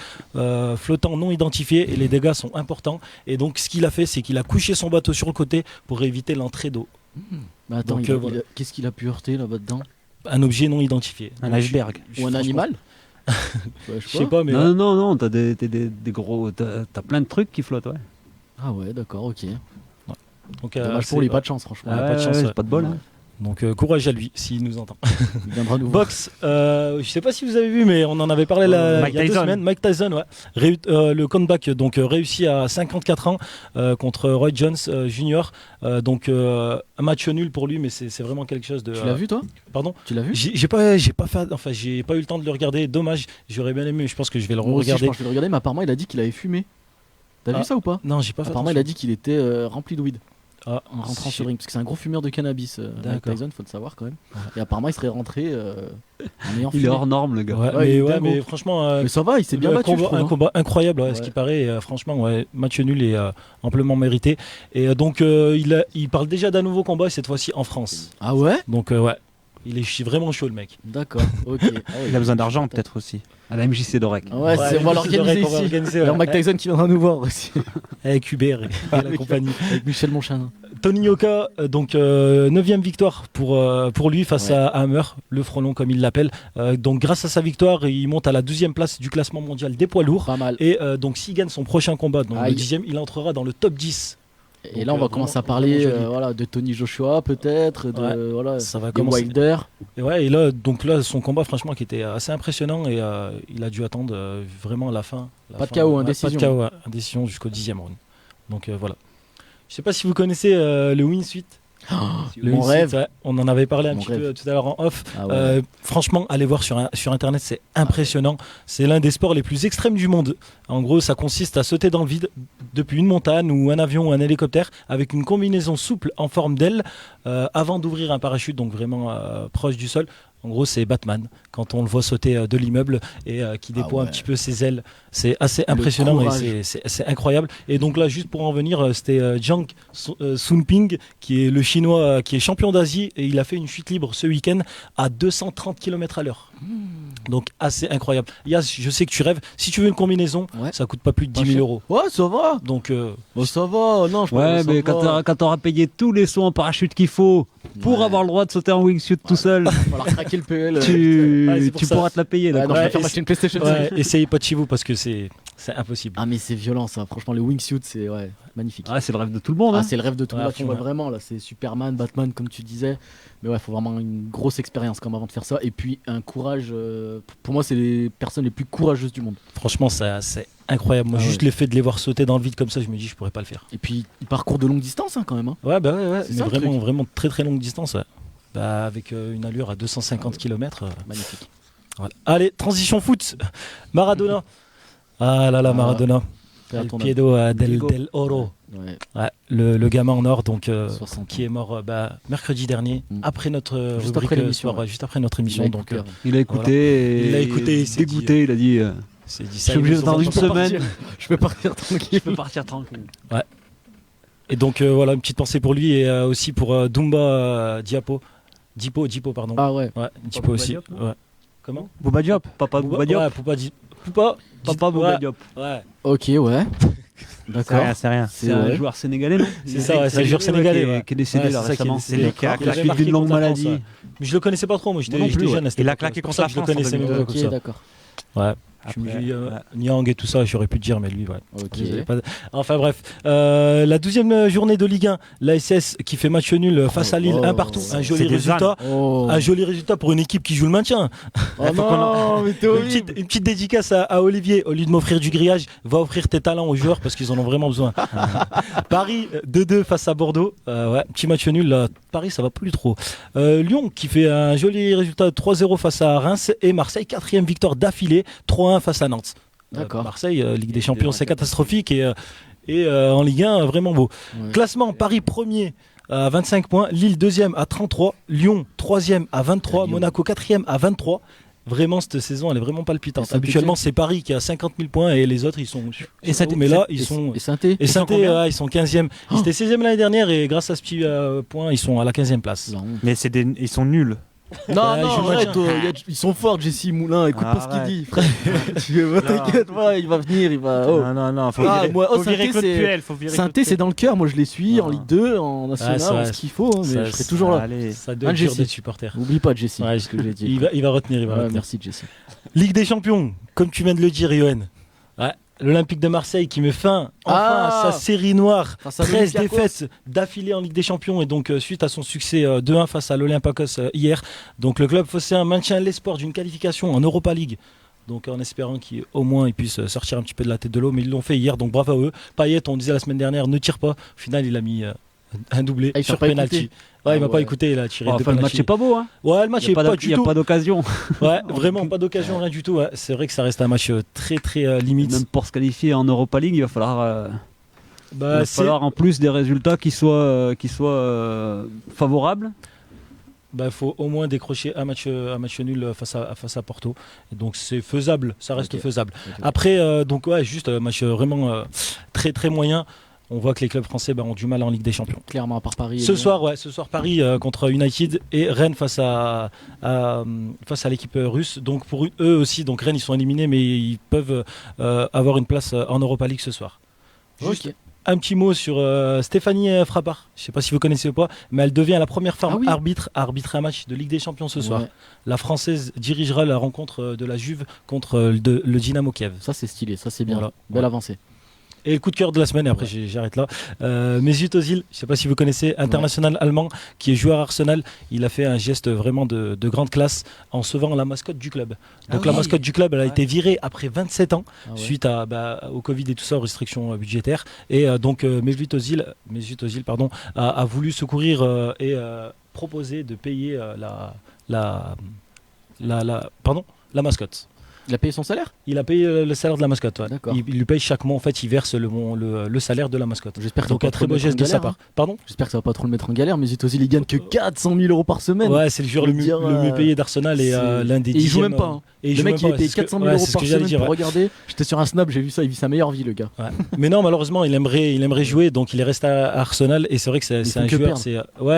flottant non identifié et les dégâts sont importants. Et donc ce qu'il a fait, c'est qu'il a couché son bateau sur le côté pour éviter l'entrée d'eau. Mais attends, qu'est-ce qu'il a pu heurter là-bas dedans? Un objet non identifié. Un iceberg. Ou un animal? Je sais pas, mais... Non, t'as des gros... T'as plein de trucs qui flottent, ouais. Ah ouais, d'accord, ok. Donc, dommage pour lui, pas de chance franchement. Pas de chance, pas de bol. Hein. Donc courage à lui s'il nous entend. Il viendra nous Box, je sais pas si vous avez vu, mais on en avait parlé il y a 2 semaines. Mike Tyson, ouais. Le comeback donc réussi à 54 ans contre Roy Jones Jr. Donc un match nul pour lui, mais c'est vraiment quelque chose de. Tu l'as vu toi? Pardon? Tu l'as vu? J'ai pas eu le temps de le regarder. Dommage. J'aurais bien aimé. Je pense que je vais le regarder. Je pense que je vais le regarder, mais apparemment il a dit qu'il avait fumé. T'as vu ça ou pas? Non, j'ai pas fait. Apparemment il a dit qu'il était rempli de weed. En rentrant sur ring, parce que c'est un gros fumeur de cannabis, Mike Tyson, faut le savoir quand même. Et apparemment, il serait rentré en ayant fumé. Il est hors norme, le gars. Mais franchement, mais ça va, il s'est bien battu. Un combat incroyable, ce qui paraît. Franchement, match nul et amplement mérité. Et donc, il parle déjà d'un nouveau combat, cette fois-ci en France. Ah ouais? Donc, il est vraiment chaud, le mec. D'accord, ok. Il a besoin d'argent, peut-être aussi. À la MJC d'Orec. On va l'organiser ici. Il y a Mike Tyson qui viendra nous voir aussi. Avec Hubert et la compagnie. Avec Michel Monchanin. Tony Yoka, donc 9e victoire pour lui face à Hammer, le frelon comme il l'appelle. Donc grâce à sa victoire, il monte à la 12e place du classement mondial des poids lourds. Pas mal. Et donc s'il gagne son prochain combat, donc le 10e, il entrera dans le top 10. Et donc, là, on va commencer à parler de Tony Joshua, peut-être, ça va de Wilder. Et là, son combat, franchement, qui était assez impressionnant. Et il a dû attendre vraiment la fin. Pas de KO, indécision. Pas de KO, indécision jusqu'au 10e round. Donc voilà. Je sais pas si vous connaissez le Wingsuit. Mon rêve. On en avait parlé un petit peu tout à l'heure en off. Franchement, allez voir sur internet, c'est impressionnant. C'est l'un des sports les plus extrêmes du monde. En gros, ça consiste à sauter dans le vide depuis une montagne ou un avion ou un hélicoptère avec une combinaison souple en forme d'aile avant d'ouvrir un parachute, donc vraiment proche du sol. En gros, c'est Batman quand on le voit sauter de l'immeuble et qui déploie un petit peu ses ailes. C'est assez impressionnant et c'est incroyable. Et donc là, juste pour en venir, c'était Jiang Sunping qui est le chinois qui est champion d'Asie et il a fait une chute libre ce week-end à 230 km/h. Donc assez incroyable. Yas, je sais que tu rêves. Si tu veux une combinaison, ça coûte pas plus de 10 000 €. Ouais, ça va. Donc ça va. Non, je mais quand t'auras payé tous les sauts en parachute qu'il faut pour avoir le droit de sauter en wingsuit tout seul, falloir craquer le PL. Tu pourras te la payer. D'accord. Je vais faire m'acheter une PlayStation. Essayez pas de chez vous parce que c'est impossible. Ah mais c'est violent ça. Franchement, les wingsuits, c'est magnifique. Ah, c'est le rêve de tout le monde. C'est le rêve de tout le monde. Tu vois vraiment là, c'est Superman, Batman comme tu disais. Mais il faut vraiment une grosse expérience quand même avant de faire ça. Et puis un courage. Pour moi, c'est les personnes les plus courageuses du monde. Franchement, c'est incroyable. Moi, juste le fait de les voir sauter dans le vide comme ça, je me dis, je pourrais pas le faire. Et puis, ils parcourent de longue distance quand même. Ouais. Mais vraiment très très longue distance. Avec une allure à 250 km. Magnifique. Voilà. Allez, transition foot. Maradona. Ah là là, Maradona. El Piedo del Oro. Le gamin en or donc qui est mort mercredi dernier après notre juste après l'émission. Juste après notre émission. Donc il a écouté. Il a écouté. Il s'est dégoûté. Il a dit. Je suis obligé d'attendre une semaine. Je peux partir tranquille. Ouais. Et donc voilà une petite pensée pour lui et aussi pour Dumba Dipo pardon. Ah ouais. Dipo aussi. Ouais. Comment? Bouba Diop. Papa Bouba Diop. Ouais, Papa Bouba Diop. Ouais. Ok, ouais. D'accord. C'est rien. C'est un joueur sénégalais, non? C'est ça, ouais, c'est un joueur sénégalais qui est décédé là récemment. C'est lui qui a la suite d'une longue maladie. Mais je le connaissais pas trop, moi j'étais jeune. Il a claqué contre la France. Je le connaissais même Ok, d'accord. Ouais. Niang et tout ça, j'aurais pu te dire, mais lui, ouais. Ok. Enfin bref, la 12e journée de Ligue 1, l'ASS qui fait match nul face à Lille, un partout, un joli résultat. Un joli résultat pour une équipe qui joue le maintien. Oh non, mais t'es horrible. Une petite dédicace à Olivier. Au lieu de m'offrir du grillage, va offrir tes talents aux joueurs parce qu'ils en ont vraiment besoin. Paris 2-2 face à Bordeaux. Ouais, petit match nul. Là. Paris, ça va plus trop. Lyon qui fait un joli résultat 3-0 face à Reims et Marseille, 4e victoire d'affilée, 3-1 face à Nantes. D'accord. Marseille, Ligue des Champions, c'est catastrophique et en Ligue 1, vraiment beau. Ouais. Classement, Paris 1er à 25 points, Lille 2e à 33, Lyon 3e à 23, Monaco 4e à 23. Vraiment, cette saison, elle est vraiment palpitante. Habituellement, c'est Paris qui a 50 000 points et les autres, ils sont. Mais là, ils sont. Et Saint-Étienne, ils sont 15e. Ils étaient 16e l'année dernière et grâce à ce petit point, ils sont à la 15e place. Mais ils sont nuls. Non, arrête, ils sont forts, Jesse Moulin, écoute pas ce qu'il dit, frère. T'inquiète pas, il va venir, il va. Oh. Non, faut virer Claude Puel. Saint-Étienne, c'est dans le cœur, moi je les suis en Ligue 2, en National, ce qu'il faut, mais je serai toujours là. Ça doit être dur d'être supporter. Oublie pas Jesse, ce que j'ai dit. Il va retenir, Merci Jesse. Ligue des Champions, comme tu viens de le dire, Yoann. Ouais. L'Olympique de Marseille qui met fin à sa série noire, 13 défaites d'affilée en Ligue des Champions et donc suite à son succès 2-1 face à l'Olympiakos hier. Donc le club phocéen maintient l'espoir d'une qualification en Europa League. Donc en espérant qu'au moins ils puissent sortir un petit peu de la tête de l'eau, mais ils l'ont fait hier, donc bravo à eux. Payet, on disait la semaine dernière, ne tire pas. Au final, il a mis un doublé sur penalty. Ouais, il m'a pas écouté, il a tiré deux penalty. Le match est pas beau, hein. Ouais, le match est pas du tout. Il n'y a pas d'occasion. Ouais, vraiment pas d'occasion, rien du tout. Ouais. C'est vrai que ça reste un match très très limite. Même pour se qualifier en Europa League, il va falloir. Il va falloir en plus des résultats qui soient favorables. Il faut au moins décrocher un match nul face à Porto. Et donc c'est faisable, ça reste faisable. Après, donc ouais, juste un match vraiment très très moyen. On voit que les clubs français ont du mal en Ligue des Champions. Clairement, à part Paris. Ce soir, Paris contre United et Rennes face à l'équipe russe. Donc pour eux aussi, donc Rennes ils sont éliminés, mais ils peuvent avoir une place en Europa League ce soir. Juste un petit mot sur Stéphanie Frappard. Je ne sais pas si vous connaissez ou pas, mais elle devient la première femme arbitre à arbitrer un match de Ligue des Champions ce soir. La Française dirigera la rencontre de la Juve contre le Dynamo Kiev. Ça c'est stylé, ça c'est bien. Voilà. Belle avancée. Et le coup de cœur de la semaine, et après j'arrête là. Mesut Özil, je ne sais pas si vous connaissez, international allemand, qui est joueur Arsenal. Il a fait un geste vraiment de grande classe en sauvant la mascotte du club. Donc la mascotte du club, elle a été virée après 27 ans, suite au Covid et tout ça, aux restrictions budgétaires. Et donc Mesut Özil a voulu secourir et proposer de payer la mascotte. Il a payé son salaire ? Il a payé le salaire de la mascotte. Ouais. Il lui paye chaque mois. En fait, il verse le salaire de la mascotte. J'espère que donc un très beau geste de sa part. Pardon ? J'espère que ça va pas trop le mettre en galère. Mais Mesut Özil, il gagne que 400 000 euros par semaine. Ouais, c'est le joueur le mieux payé d'Arsenal et l'un des 10e. Il joue même pas. Le mec, il est payé 400 000 euros par semaine pour regarder. J'étais sur un snap, j'ai vu ça. Il vit sa meilleure vie, le gars. Ouais. Mais non, malheureusement, il aimerait jouer, donc il est resté à Arsenal. Et c'est vrai que c'est un joueur.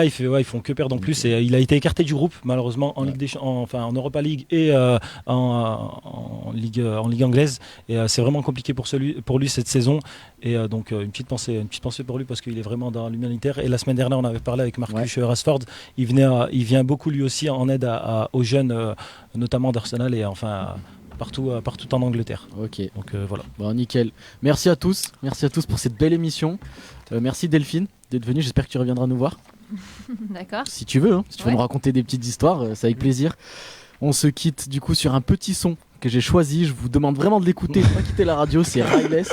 Ils font que perdre en plus. Et il a été écarté du groupe, malheureusement, en Ligue des en Europa League et en Ligue anglaise. Et c'est vraiment compliqué pour lui cette saison. Et donc une petite pensée pour lui parce qu'il est vraiment dans l'humanitaire. Et la semaine dernière, on avait parlé avec Marcus Rashford. Il vient beaucoup lui aussi en aide aux jeunes, notamment d'Arsenal et enfin partout en Angleterre. Ok. Donc voilà. Bon, nickel. Merci à tous pour cette belle émission. Merci Delphine d'être venue. J'espère que tu reviendras nous voir. D'accord. Si tu veux, hein. Si tu veux nous raconter des petites histoires, c'est avec plaisir. On se quitte du coup sur un petit son que j'ai choisi. Je vous demande vraiment de l'écouter, ne pas quitter la radio. C'est Ryless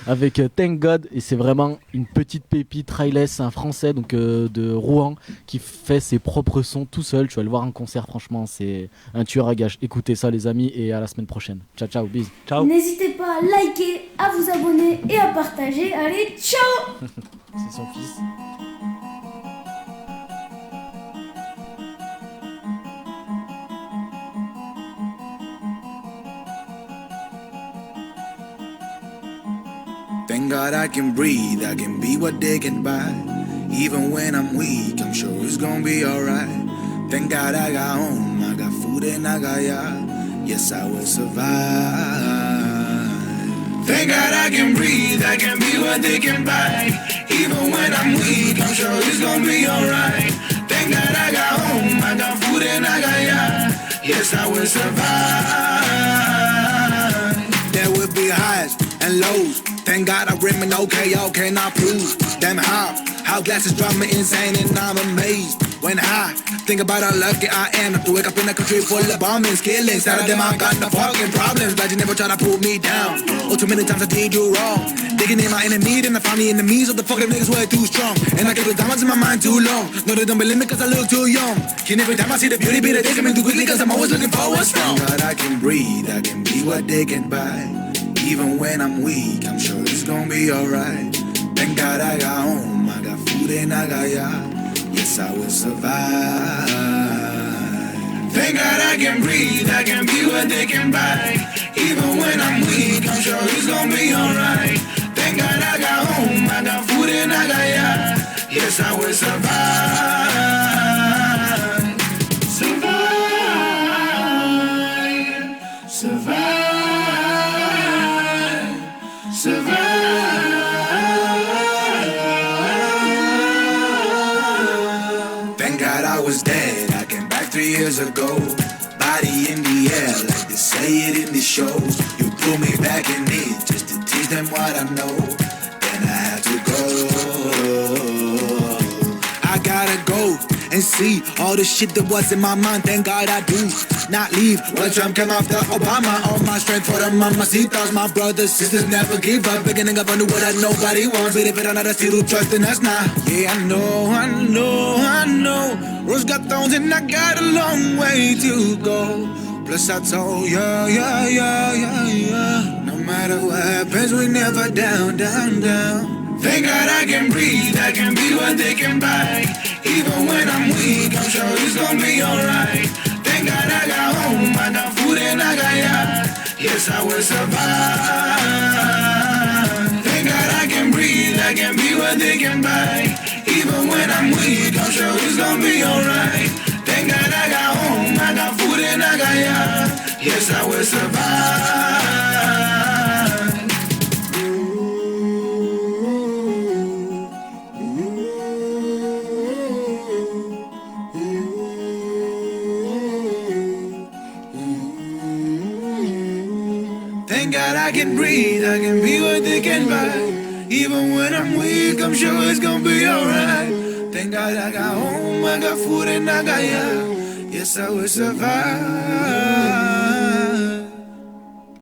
avec Thank God et c'est vraiment une petite pépite. Ryless, c'est un Français donc de Rouen qui fait ses propres sons tout seul. Tu vas le voir en concert, franchement, c'est un tueur à gages. Écoutez ça les amis et à la semaine prochaine. Ciao, bis. Ciao. N'hésitez pas à liker, à vous abonner et à partager. Allez, ciao. C'est son fils. Thank God I can breathe, I can be what they can buy. Even when I'm weak, I'm sure it's gonna be alright. Thank God I got home, I got food and I got y'all. Yes, I will survive. I can breathe, I can be what they can buy. Even when I'm weak, I'm sure it's gonna be alright. Thank God I got home, I got food and I got ya. Yes, I will survive. There will be highs and lows. Thank God I remain okay, not prove. Damn how glasses drive me insane and I'm amazed. When I think about how lucky I am to wake up in a country full of bombings, killings. None of them I got no fucking problems. Glad you never try to pull me down. Oh, too many times I did you wrong. Digging in my enemy, then I found the enemies of the fucking niggas were too strong. And I kept the diamonds in my mind too long. No, they don't believe me cause I look too young. And every time I see the beauty, be the day coming too quickly cause I'm always looking for what's wrong. Thank God I can breathe, I can be what they can buy. Even when I'm weak, I'm sure it's gonna be alright. Thank God I got home, I got food and I got ya. Yes, I will survive. Thank God I can breathe, I can be what they can buy. Even when I'm weak, I'm sure it's gonna be alright. Thank God I got home, I got food and I got ya. Yes, I will survive. Survive. Survive. Survive. Thank God I was dead, I came back 3 years ago. Body in the air, like they say it in the shows. You put me back in it, just to teach them what I know. Then I had to go. I gotta go and see all the shit that was in my mind. Thank God I do not leave. When Trump came after Obama, all my strength for the mamacitas. My brothers, sisters never give up. Beginning up on the world that nobody wants. But if it another still trust in us now. Yeah, I know. Rose got thorns and I got a long way to go. Plus I told ya, no matter what happens, we never down. Thank God I can breathe, I can be what they can buy. Even when I'm weak, I'm sure it's gonna be alright. Thank God I got home, I got food and I got ya. Yes, I will survive. Thank God I can breathe, I can be what they can buy. Even when I'm weak, I'm sure it's gonna be alright. Thank God I got home, I got food and I got ya. Yes, I will survive. Thank God I can breathe, I can be what they can buy. Even when I'm weak, I'm sure it's gonna be alright. Thank God I got home, I got food and I got ya. Yes, I will survive.